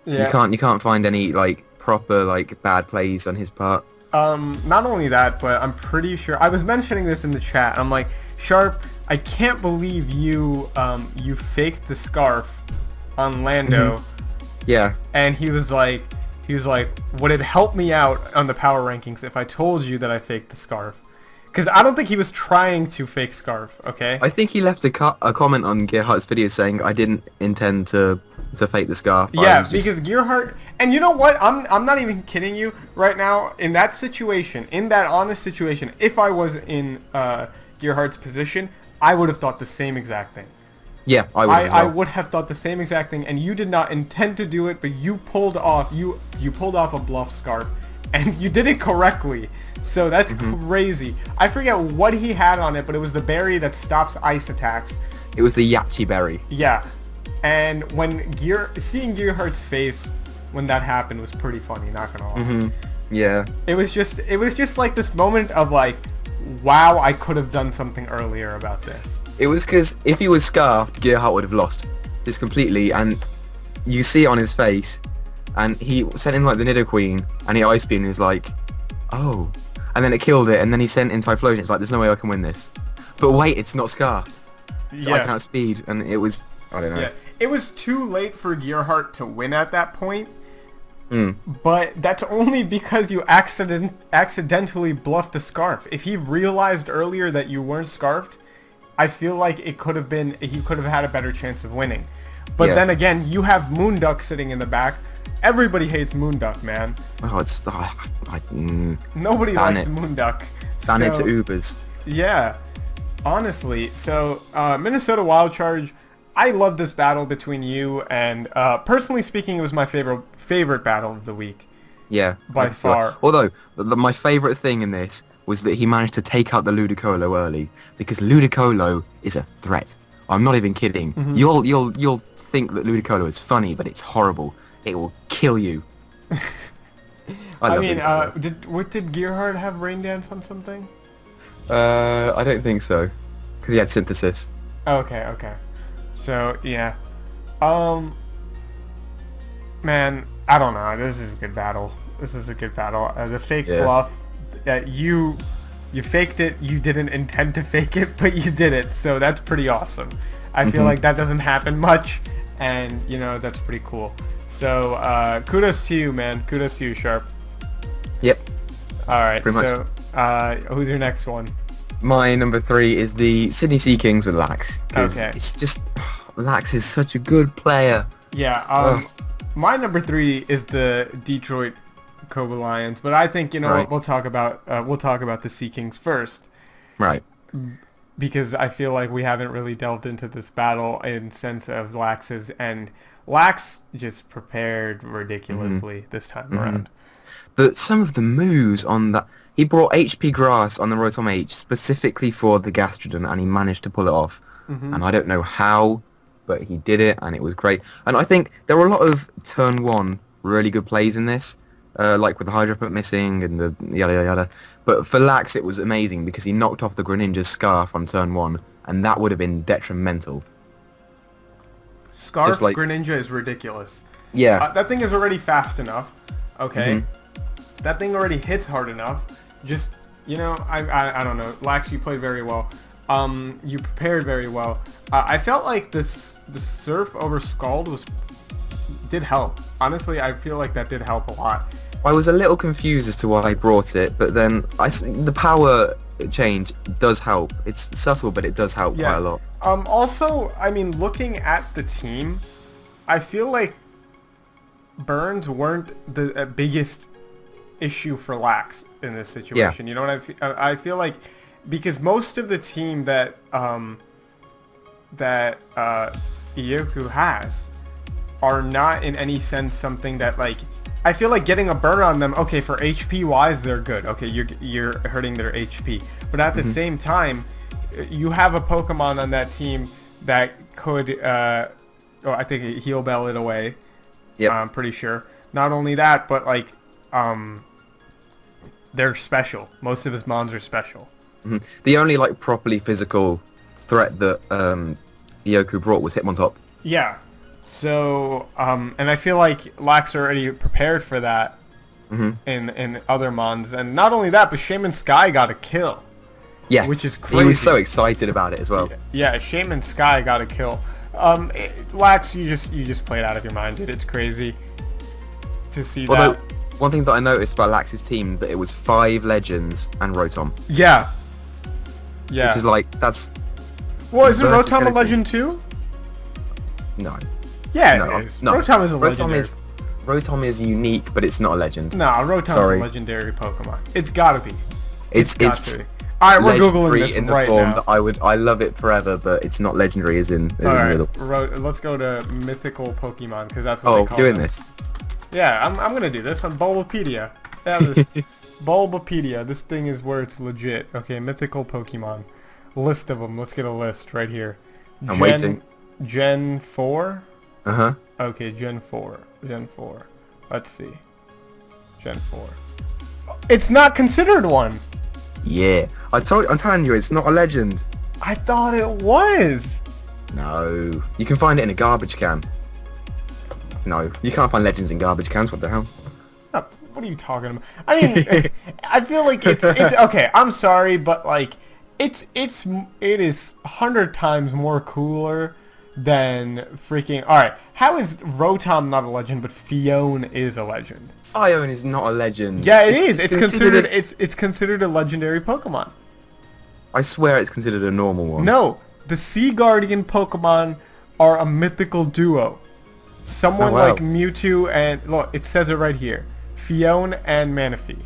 Yeah. You can't find any like proper like bad plays on his part. Not only that, but I'm pretty sure I was mentioning this in the chat. I'm like, Sharp, I can't believe you faked the scarf on Lando. Yeah. And he was like, would it help me out on the power rankings if I told you that I faked the scarf? Because I don't think he was trying to fake scarf. Okay. I think he left a comment on Gearhart's video saying I didn't intend to fake the scarf. Yeah, because Gearhart, and you know what? I'm not even kidding you right now. In that situation, in that honest situation, if I was in Gearhart's position, I would have thought the same exact thing. Yeah, I would. I would have thought the same exact thing, and you did not intend to do it, but you pulled off you pulled off a bluff scarf, and you did it correctly. So that's crazy. I forget what he had on it, but it was the berry that stops ice attacks. It was the Yachi berry. Yeah, and seeing Gearhart's face when that happened was pretty funny. Not gonna lie. Yeah. It was just like this moment of like, wow, I could have done something earlier about this. It was because if he was scarfed, Gearhart would have lost just completely, and you see it on his face. And he sent in like the Nidoqueen, and he Ice Beam, and he's like, oh. And then it killed it, and then he sent in Typhlosion. It's like, there's no way I can win this. But wait, it's not scarfed. So I can outspeed, and it was, I don't know. Yeah, it was too late for Gearhart to win at that point. But that's only because you accidentally bluffed a scarf. If he realized earlier that you weren't scarfed, I feel like he could have had a better chance of winning. But then again, you have Moonduck sitting in the back. Everybody hates Moonduck, man. Oh, it's Nobody likes Moonduck. Ban it to Ubers. Yeah, honestly. So Minnesota Wild Charge, I love this battle between you and personally speaking, it was my favorite battle of the week. Yeah, by far. Although my favorite thing in this was that he managed to take out the Ludicolo early, because Ludicolo is a threat. I'm not even kidding. You'll think that Ludicolo is funny, but it's horrible. It will kill you. I mean, did Gearhart have Rain Dance on something? I don't think so, because he had Synthesis. Okay. So yeah, man, I don't know. This is a good battle. The fake bluff, you faked it. You didn't intend to fake it, but you did it. So that's pretty awesome. I feel like that doesn't happen much, and you know that's pretty cool. So kudos to you, man. Kudos to you, Sharp. Yep. All right. Pretty so who's your next one? My number 3 is the Sydney Sea Kings with Lax. Okay. It's just Lax is such a good player. Yeah. My number 3 is the Detroit Cobra Lions, but I think what, we'll talk about the Sea Kings first. Right. Because I feel like we haven't really delved into this battle in sense of Lax's, and Lax just prepared ridiculously this time around. Some of the moves on that, he brought HP Grass on the Rotom H specifically for the Gastrodon, and he managed to pull it off. And I don't know how, but he did it, and it was great. And I think there were a lot of turn 1 really good plays in this, like with the Hydro Pump missing and the yada yada yada. But for Lax, it was amazing because he knocked off the Greninja's Scarf on turn 1, and that would have been detrimental. Scarf Greninja is ridiculous. Yeah. That thing is already fast enough. Okay. That thing already hits hard enough. Just, I don't know. Lax, you played very well. You prepared very well. I felt like the Surf over Scald did help. Honestly, I feel like that did help a lot. I was a little confused as to why I brought it, but then the power change does help. It's subtle, but it does help quite a lot. Also, I mean, looking at the team, I feel like Burns weren't the biggest issue for Lax in this situation. You know what I feel like because most of the team that Ioku has are not in any sense something that like I feel like getting a burn on them. Okay, for HP wise, they're good. Okay, you're hurting their HP, but at the same time, you have a Pokemon on that team that could, I think Heal Bell it away. Yep. I'm pretty sure. Not only that, but like, they're special. Most of his mons are special. The only like properly physical threat that Ioku brought was Hitmontop. Yeah. So, and I feel like Lax already prepared for that in other mons, and not only that, but Shaman Sky got a kill. Yes, which is crazy. He was so excited about it as well. Yeah, Shaman Sky got a kill. Lax, you just played out of your mind, dude. It's crazy to see that. One thing that I noticed about Lax's team that it was 5 legends and Rotom. Yeah. Yeah. Which is like that's. Well, isn't Rotom a legend too? No. Yeah, no, it is. No. Rotom is a legendary. Rotom is unique, but it's not a legend. No, Rotom's a legendary Pokemon. It's gotta be. It's got to be. All right, we're googling this in the right form now. That I love it forever, but it's not legendary as in. All right, let's go to mythical Pokemon because that's what they call doing them. This. Yeah, I'm gonna do this on Bulbapedia. Yeah, this Bulbapedia. This thing is where it's legit. Okay, mythical Pokemon. List of them. Let's get a list right here. I'm waiting. Gen 4? Uh-huh. Okay, Gen 4. Gen 4. Let's see. Gen 4. It's not considered one. Yeah. I'm telling you, it's not a legend. I thought it was. No. You can find it in a garbage can. No. You can't find legends in garbage cans. What the hell? Oh, what are you talking about? I mean, I feel like it's okay. I'm sorry, but like it is 100 times more cooler than freaking. All right, how is Rotom not a legend, but Fione is a legend? Fione is not a legend. Yeah, it's considered. It's considered a legendary Pokemon. I swear, it's considered a normal one. No, the Sea Guardian Pokemon are a mythical duo. Someone like Mewtwo and look, it says it right here, Fione and Manaphy.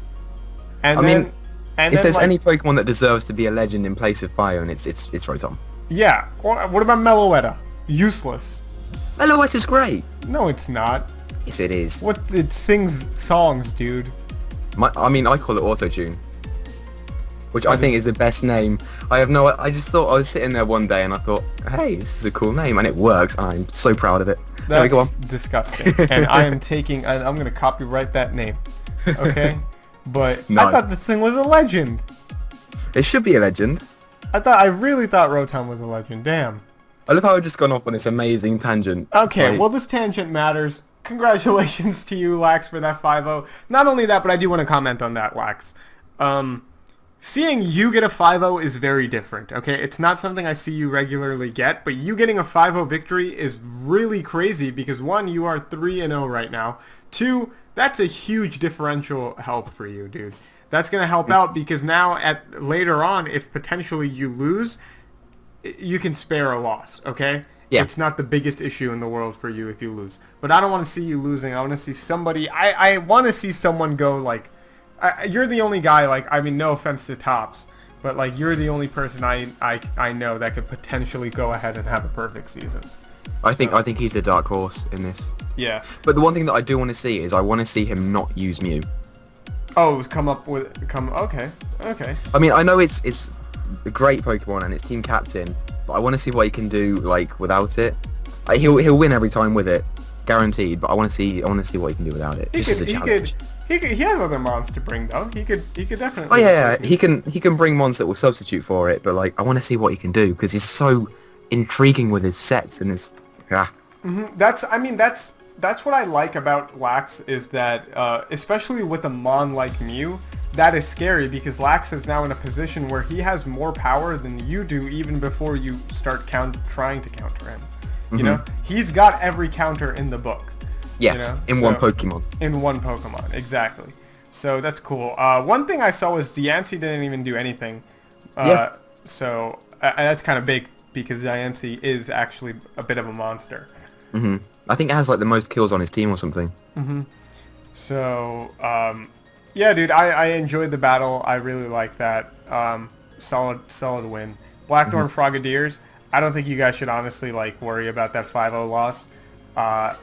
And if there's any Pokemon that deserves to be a legend in place of Fione, it's Rotom. Yeah. What about Meloetta? Useless. Meloetta's great. No, it's not. Yes, it is. What? It sings songs, dude. I call it Autotune, which I think is the best name. I just thought I was sitting there one day and I thought, hey, this is a cool name, and it works. And I'm so proud of it. That's go on. Disgusting. And I'm gonna copyright that name. Okay? But no. I thought this thing was a legend. It should be a legend. I really thought Rotom was a legend. Damn. I love how I've just gone off on this amazing tangent. Okay, well this tangent matters. Congratulations to you, Lax, for that 5-0. Not only that, but I do want to comment on that, Lax. Seeing you get a 5-0 is very different, okay? It's not something I see you regularly get, but you getting a 5-0 victory is really crazy because, 1, you are 3-0 right now. 2, that's a huge differential help for you, dude. That's going to help out because now later on, if potentially you lose, you can spare a loss, okay? Yeah. It's not the biggest issue in the world for you if you lose. But I don't want to see you losing. I want to see somebody... I want to see someone go, like... you're the only guy, like, I mean, no offense to Tops, but, like, you're the only person I know that could potentially go ahead and have a perfect season. I think he's the dark horse in this. Yeah. But the one thing that I do want to see is I want to see him not use Mew. Oh, okay. I mean, I know it's a great Pokemon and it's team captain, but I want to see what he can do, like, without it. He'll win every time with it, guaranteed, but I want to see what he can do without it. Just as a challenge. He has other mons to bring though. He could definitely. Oh yeah. He can bring mons that will substitute for it, but like I want to see what he can do because he's so intriguing with his sets and his. That's what I like about Lax is that especially with a mon like Mew, that is scary because Lax is now in a position where he has more power than you do even before you start trying to counter him. You know, he's got every counter in the book. Yes, in one Pokemon. In one Pokemon, exactly. So that's cool. One thing I saw was Diancie didn't even do anything. Yeah. So that's kind of big because Diancie is actually a bit of a monster. I think it has like the most kills on his team or something. So, yeah, dude, I enjoyed the battle. I really like that. solid win. Blackthorn Frogadiers, I don't think you guys should honestly like worry about that 5-0 loss.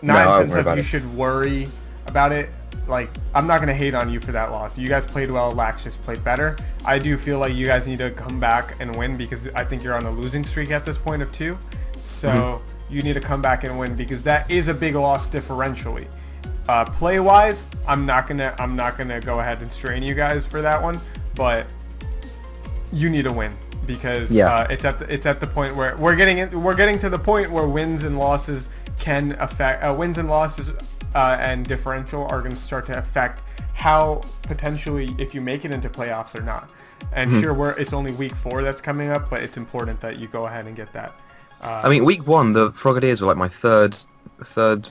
Nine cents of you should worry about it. Like, I'm not gonna hate on you for that loss. You guys played well. Lax just played better. I do feel like you guys need to come back and win because I think you're on a losing streak at this point of 2. So you need to come back and win because that is a big loss differentially. Play wise, I'm not gonna go ahead and strain you guys for that one, but you need to win because it's at the point where we're getting to the point where wins and losses can affect and differential are going to start to affect how potentially if you make it into playoffs or not. And sure, it's only week 4 that's coming up, but it's important that you go ahead and get that. I mean, week 1, the Frogadiers were like my third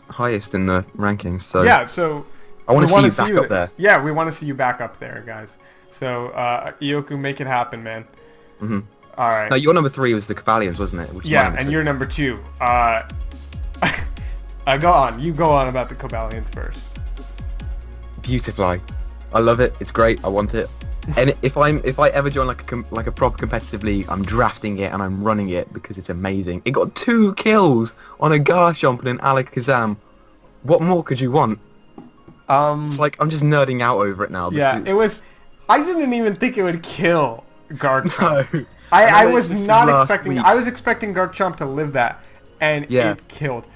highest in the rankings. So yeah, so I want to see you back up there. Yeah, we want to see you back up there, guys. So Ioku, make it happen, man. All right. No, your number 3 was the Cavalians, wasn't it? Yeah, and you're number 2. Go on. You go on about the Cobalians first. Beautifly. I love it. It's great. I want it. And if I ever join like a proper competitive league, I'm drafting it and I'm running it because it's amazing. It got 2 kills on a Garchomp and an Alakazam. What more could you want? It's like I'm just nerding out over it now. Yeah, it was. I didn't even think it would kill Garchomp. No. I was not expecting. I was expecting Garchomp to live that, and it killed.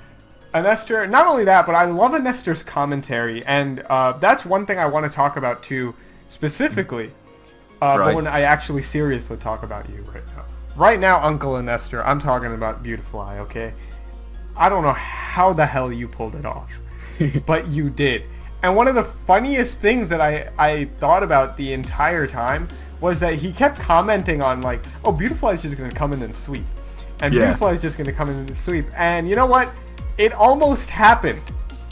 Nestor, not only that, but I love Nestor's commentary, and that's one thing I want to talk about too, specifically. But when I actually seriously talk about you right now. Right now, Uncle Nestor, I'm talking about Beautiful Eye, okay? I don't know how the hell you pulled it off, but you did. And one of the funniest things that I thought about the entire time was that he kept commenting on like, oh, Beautiful Eye is just going to come in and sweep. And Beautiful Eye is just going to come in and sweep. And you know what? It almost happened.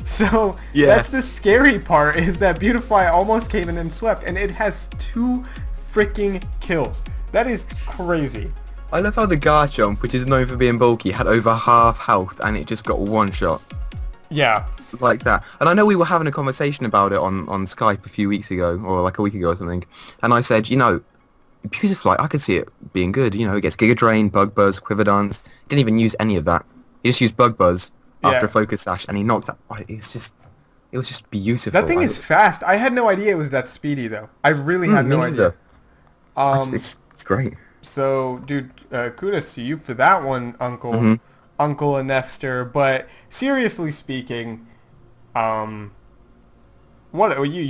So that's the scary part, is that Beautiful Eye almost came in and swept, and it has 2 freaking kills. That is crazy. I love how the Garchomp, which is known for being bulky, had over half health, and it just got 1 shot. Yeah. Like that. And I know we were having a conversation about it on Skype a few weeks ago, or like a week ago or something, and I said, you know, Beautiful Eye, I could see it being good. You know, it gets Giga Drain, Bug Buzz, Quiver Dance. Didn't even use any of that. He just used Bug Buzz after a Focus Sash, and he knocked out. It was just beautiful. That thing is fast. I had no idea it was that speedy, though. I really had no idea. It's great. So, dude, kudos to you for that one, Uncle and Nestor. But seriously speaking, you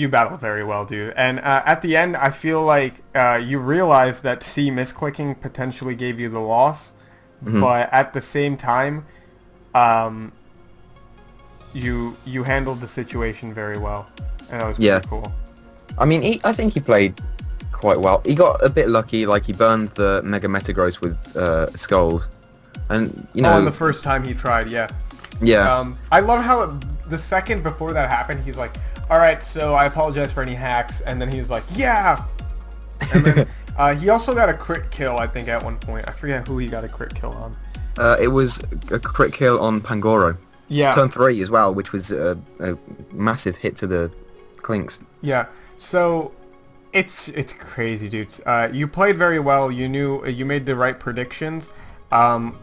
battled very well, dude. And at the end, I feel like you realized that C misclicking potentially gave you the loss, but at the same time, you handled the situation very well, and that was pretty cool. I mean, I think he played quite well. He got a bit lucky, like he burned the Mega Metagross with Scold, and you know, the first time he tried, yeah. I love how the second before that happened, he's like, "All right, so I apologize for any hacks," and then he was like, "Yeah," and then he also got a crit kill, I think, at one point. I forget who he got a crit kill on. It was a crit kill on Pangoro. Yeah. Turn 3 as well, which was a massive hit to the Clinks. Yeah. So it's crazy, dudes. You played very well. You knew you made the right predictions. You're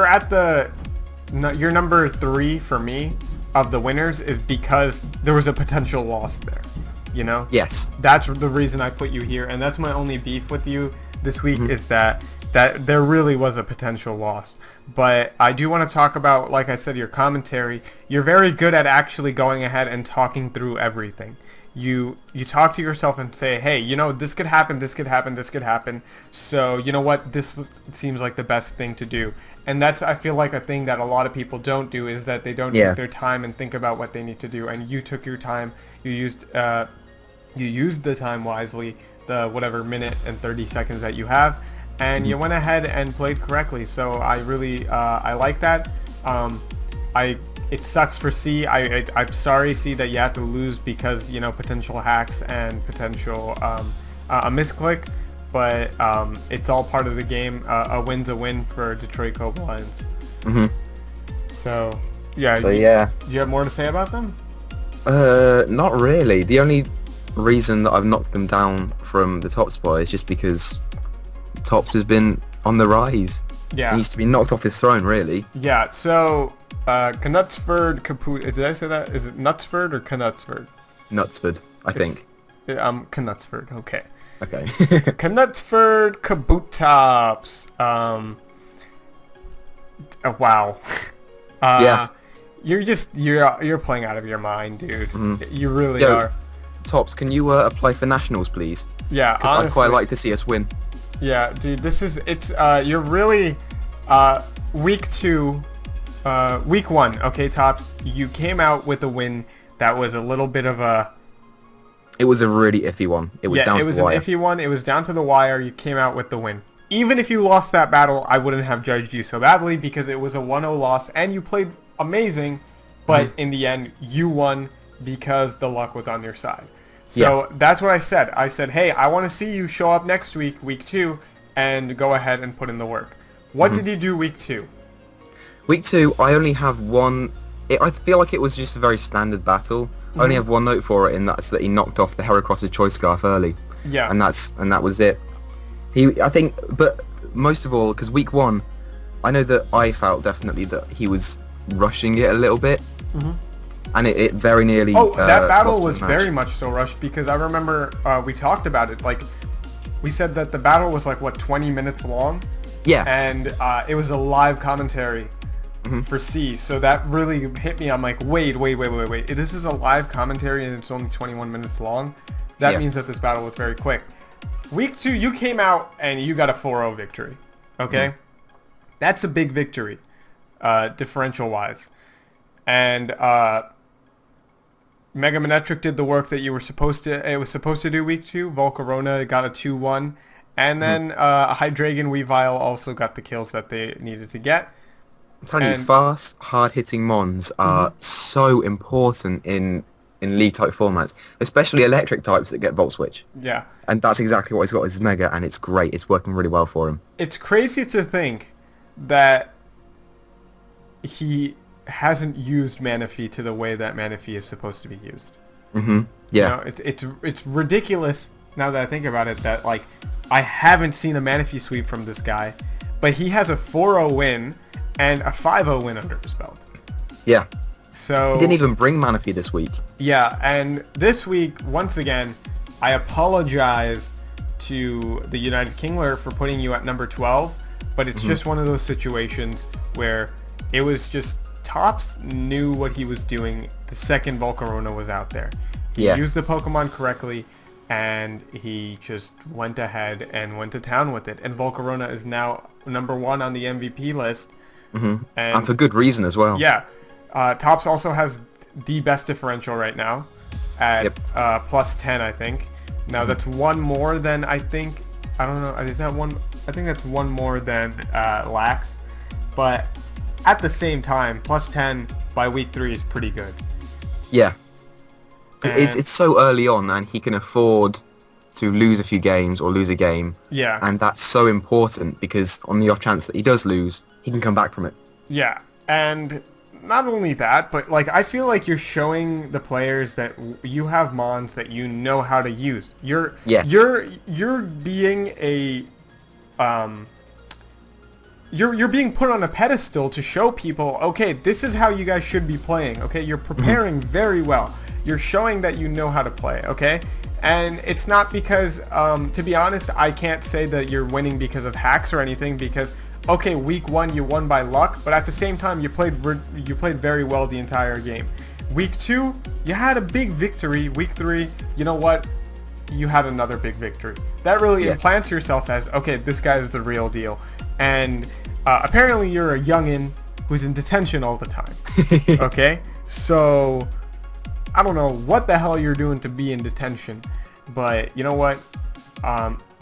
at you're number 3 for me of the winners is because there was a potential loss there. You know? Yes. That's the reason I put you here, and that's my only beef with you this week is that there really was a potential loss. But I do want to talk about, like I said, your commentary. You're very good at actually going ahead and talking through everything. You talk to yourself and say, hey, you know, this could happen, this could happen, this could happen. So, you know what, this seems like the best thing to do. And that's, I feel like, a thing that a lot of people don't do, is that they don't take their time and think about what they need to do. And you took your time. You used the time wisely, the whatever minute and 30 seconds that you have. And you went ahead and played correctly, so I really I like that. It sucks for C. I'm sorry, C, that you had to lose because, you know, potential hacks and potential a misclick, but it's all part of the game. A win's a win for Detroit Cobra Lions. So yeah. Do you have more to say about them? Not really. The only reason that I've knocked them down from the top spot is just because Tops has been on the rise. Yeah. He needs to be knocked off his throne, really. Yeah, so Knutsford Kaput. Did I say that? Is it Knutsford or Knutsford? Knutsford, I think. Knutsford. Okay. Okay. Knutsford Kaboot Tops. Wow. Yeah. You're playing out of your mind, dude. You really Yo, are. Tops, can you apply for nationals, please? Yeah, Because I'd honestly. quite like to see us win. Yeah, dude, you're really, week 2, week 1, okay, Tops, you came out with a win that was a little bit of a... It was a really iffy one. It was down to the wire. Yeah, it was an iffy one. It was down to the wire. You came out with the win. Even if you lost that battle, I wouldn't have judged you so badly because it was a 1-0 loss and you played amazing, but in the end, you won because the luck was on your side. So that's what I said. I said, hey, I want to see you show up next week, week 2, and go ahead and put in the work. What did you do week 2? Week 2, I only have one... I feel like it was just a very standard battle. I only have one note for it, and that's that he knocked off the Heracross's Choice Scarf early. Yeah. And that was it. I think, but most of all, because week 1, I know that I felt definitely that he was rushing it a little bit. And it very nearly... Oh, that battle lost was the match. very much so rushed because I remember we talked about it. Like, we said that the battle was like, what, 20 minutes long? Yeah. And it was a live commentary for C. So that really hit me. I'm like, wait. This is a live commentary and it's only 21 minutes long? That means that this battle was very quick. Week 2, you came out and you got a 4-0 victory. Okay? That's a big victory, differential-wise. And Mega Manetric did the work that it was supposed to do week 2. Volcarona got a 2-1. And then Hydreigon Weavile also got the kills that they needed to get. I'm telling you, fast, hard-hitting Mons are so important in League-type formats, especially electric types that get Volt Switch. Yeah. And that's exactly what he's got with his Mega, and it's great. It's working really well for him. It's crazy to think that he hasn't used Manaphy to the way that Manaphy is supposed to be used. Yeah. You know, it's ridiculous now that I think about it that, like, I haven't seen a Manaphy sweep from this guy, but he has a 4-0 win and a 5-0 win under his belt. Yeah. So He didn't even bring Manaphy this week. yeah, and this week, once again, I apologize to the United Kingler for putting you at number 12, but it's just one of those situations where it was just Tops knew what he was doing the second Volcarona was out there. He used the Pokemon correctly, and he just went ahead and went to town with it. And Volcarona is now number 1 on the MVP list. And for good reason as well. Yeah. Tops also has the best differential right now at plus 10, I think. Now that's one more than I don't know, is that one? I think that's one more than Lax. But at the same time, plus 10 by week 3 is pretty good. Yeah. It's so early on, and he can afford to lose a few games or lose a game. Yeah. And that's so important because on the off chance that he does lose, he can come back from it. Yeah. And not only that, but like I feel like you're showing the players that you have Mons that you know how to use. You're being a you're being put on a pedestal to show people, okay, this is how you guys should be playing. Okay, you're preparing very well. You're showing that you know how to play. Okay, and it's not because to be honest, I can't say that you're winning because of hacks or anything, because okay, week 1 you won by luck, but at the same time you played very well the entire game. Week 2 you had a big victory. Week 3, you know what, you had another big victory. That really implants yourself as, okay, this guy is the real deal. And apparently you're a youngin who's in detention all the time. Okay, so I don't know what the hell you're doing to be in detention, but you know what,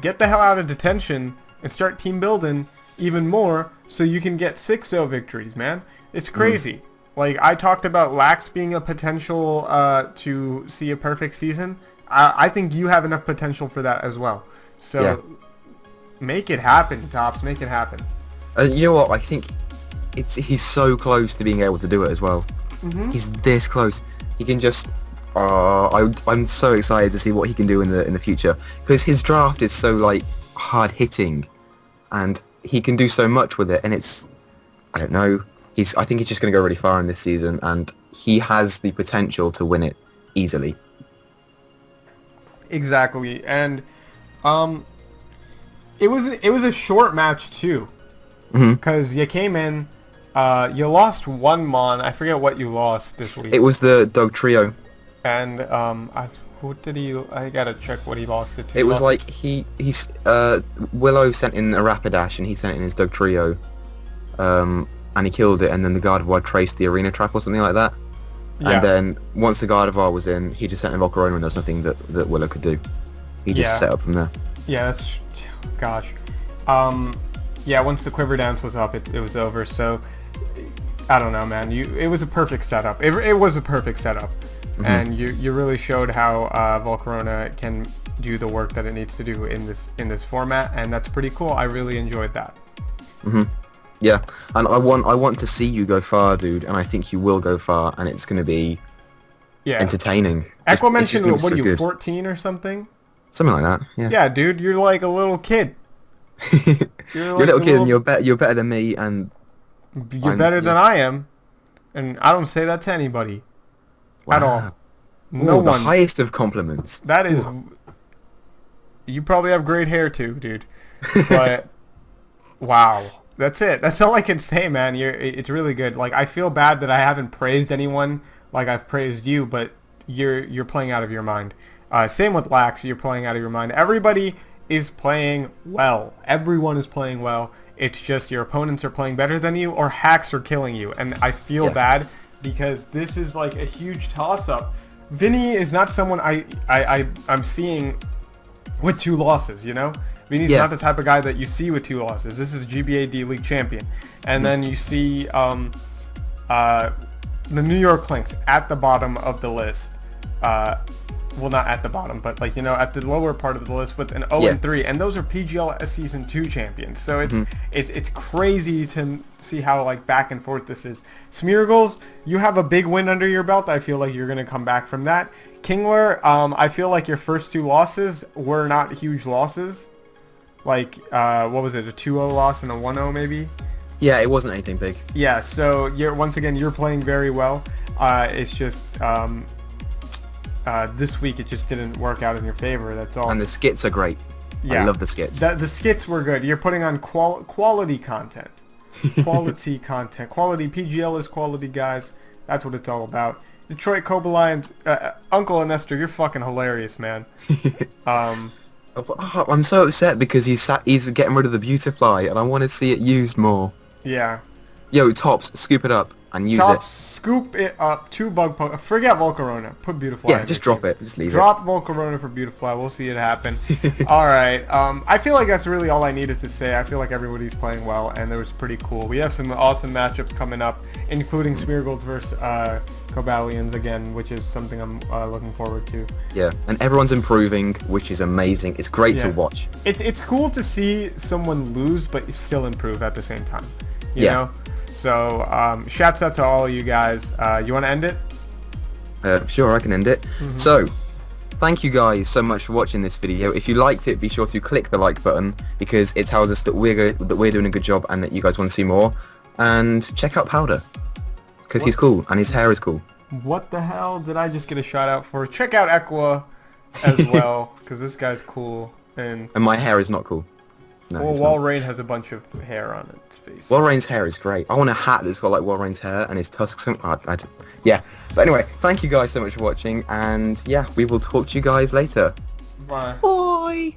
get the hell out of detention and start team building even more so you can get 6-0 victories, man. It's crazy. Like, I talked about Lax being a potential to see a perfect season. I think you have enough potential for that as well. So make it happen, Tops. Make it happen. You know what? I think he's so close to being able to do it as well. He's this close. He can just I'm so excited to see what he can do in the future because his draft is so like hard hitting, and he can do so much with it. And I don't know. I think he's just going to go really far in this season, and he has the potential to win it easily. Exactly, and it was a short match too, because you came in, you lost one mon. I forget what you lost this week. It was the dog trio. And who did he? I gotta check what he lost it to. It was like Willow sent in a Rapidash and he sent in his dog trio, and he killed it. And then the Gardevoir traced the arena trap or something like that. Yeah. And then once the Gardevoir was in, he just sent in Volcarona, and there was nothing that Willow could do. He just set up from there. Yeah, that's gosh. Yeah, once the Quiver Dance was up, it was over. So I don't know, man. It was a perfect setup. It was a perfect setup. And you really showed how Volcarona can do the work that it needs to do in this format, and that's pretty cool. I really enjoyed that. Yeah, and I want to see you go far, dude, and I think you will go far, and it's going to be entertaining. Equa mentioned, what are you, 14 or something? Something like that, yeah. Yeah, dude, you're like a little kid. You're a little kid, and you're better than me, and... You're better than I am, and I don't say that to anybody. Wow. At all. No one. The one. highest of compliments. That is... You probably have great hair too, dude. But... wow. That's it. That's all I can say, man. It's really good. Like, I feel bad that I haven't praised anyone like I've praised you, but you're playing out of your mind. Same with Lax. You're playing out of your mind. Everybody is playing well. Everyone is playing well. It's just your opponents are playing better than you, or hacks are killing you. And I feel bad because this is like a huge toss-up. Vinny is not someone I'm seeing with 2 losses, you know? Vinny's not the type of guy that you see with 2 losses. This is GBA D-League champion. And then you see the New York Lynx at the bottom of the list. Well, not at the bottom, but like, you know, at the lower part of the list with an 0-3, and those are PGL Season 2 champions. So it's crazy to see how like back and forth this is. Smeargles, you have a big win under your belt. I feel like you're gonna come back from that. Kingler, I feel like your first 2 losses were not huge losses. Like, what was it, a 2-0 loss and a 1-0 maybe? Yeah, it wasn't anything big. Yeah, so once again, you're playing very well. It's just this week it just didn't work out in your favor. That's all. And the skits are great. Yeah, I love the skits. The skits were good. You're putting on quality content. Quality content. Quality. PGL is quality, guys. That's what it's all about. Detroit Cobra Lions. Uncle Nestor, you're fucking hilarious, man. I'm so upset because he's getting rid of the Beautifly, and I want to see it used more. Yeah. Yo, Tops, scoop it up and use Tops, scoop it up. 2 bug poke. Forget Volcarona. Put Beautifly. Yeah, just drop it. Just leave Drop Volcarona for Beautifly. We'll see it happen. All right. I feel like that's really all I needed to say. I feel like everybody's playing well, and it was pretty cool. We have some awesome matchups coming up, including Smeargolds versus Cobalians again, which is something I'm looking forward to. Yeah, and everyone's improving, which is amazing. It's great to watch. It's cool to see someone lose but still improve at the same time. You know? So, shouts out to all of you guys. You want to end it? Sure, I can end it. So, thank you guys so much for watching this video. If you liked it, be sure to click the like button because it tells us that we're doing a good job and that you guys want to see more. And check out Powder because he's cool and his hair is cool. What the hell did I just get a shout out for? Check out Equa as well because this guy's cool. And my hair is not cool. No, well, Walrein has a bunch of hair on its face. Walrein's hair is great. I want a hat that's got like Walrein's hair and his tusks. Yeah. But anyway, thank you guys so much for watching, and yeah, we will talk to you guys later. Bye. Bye.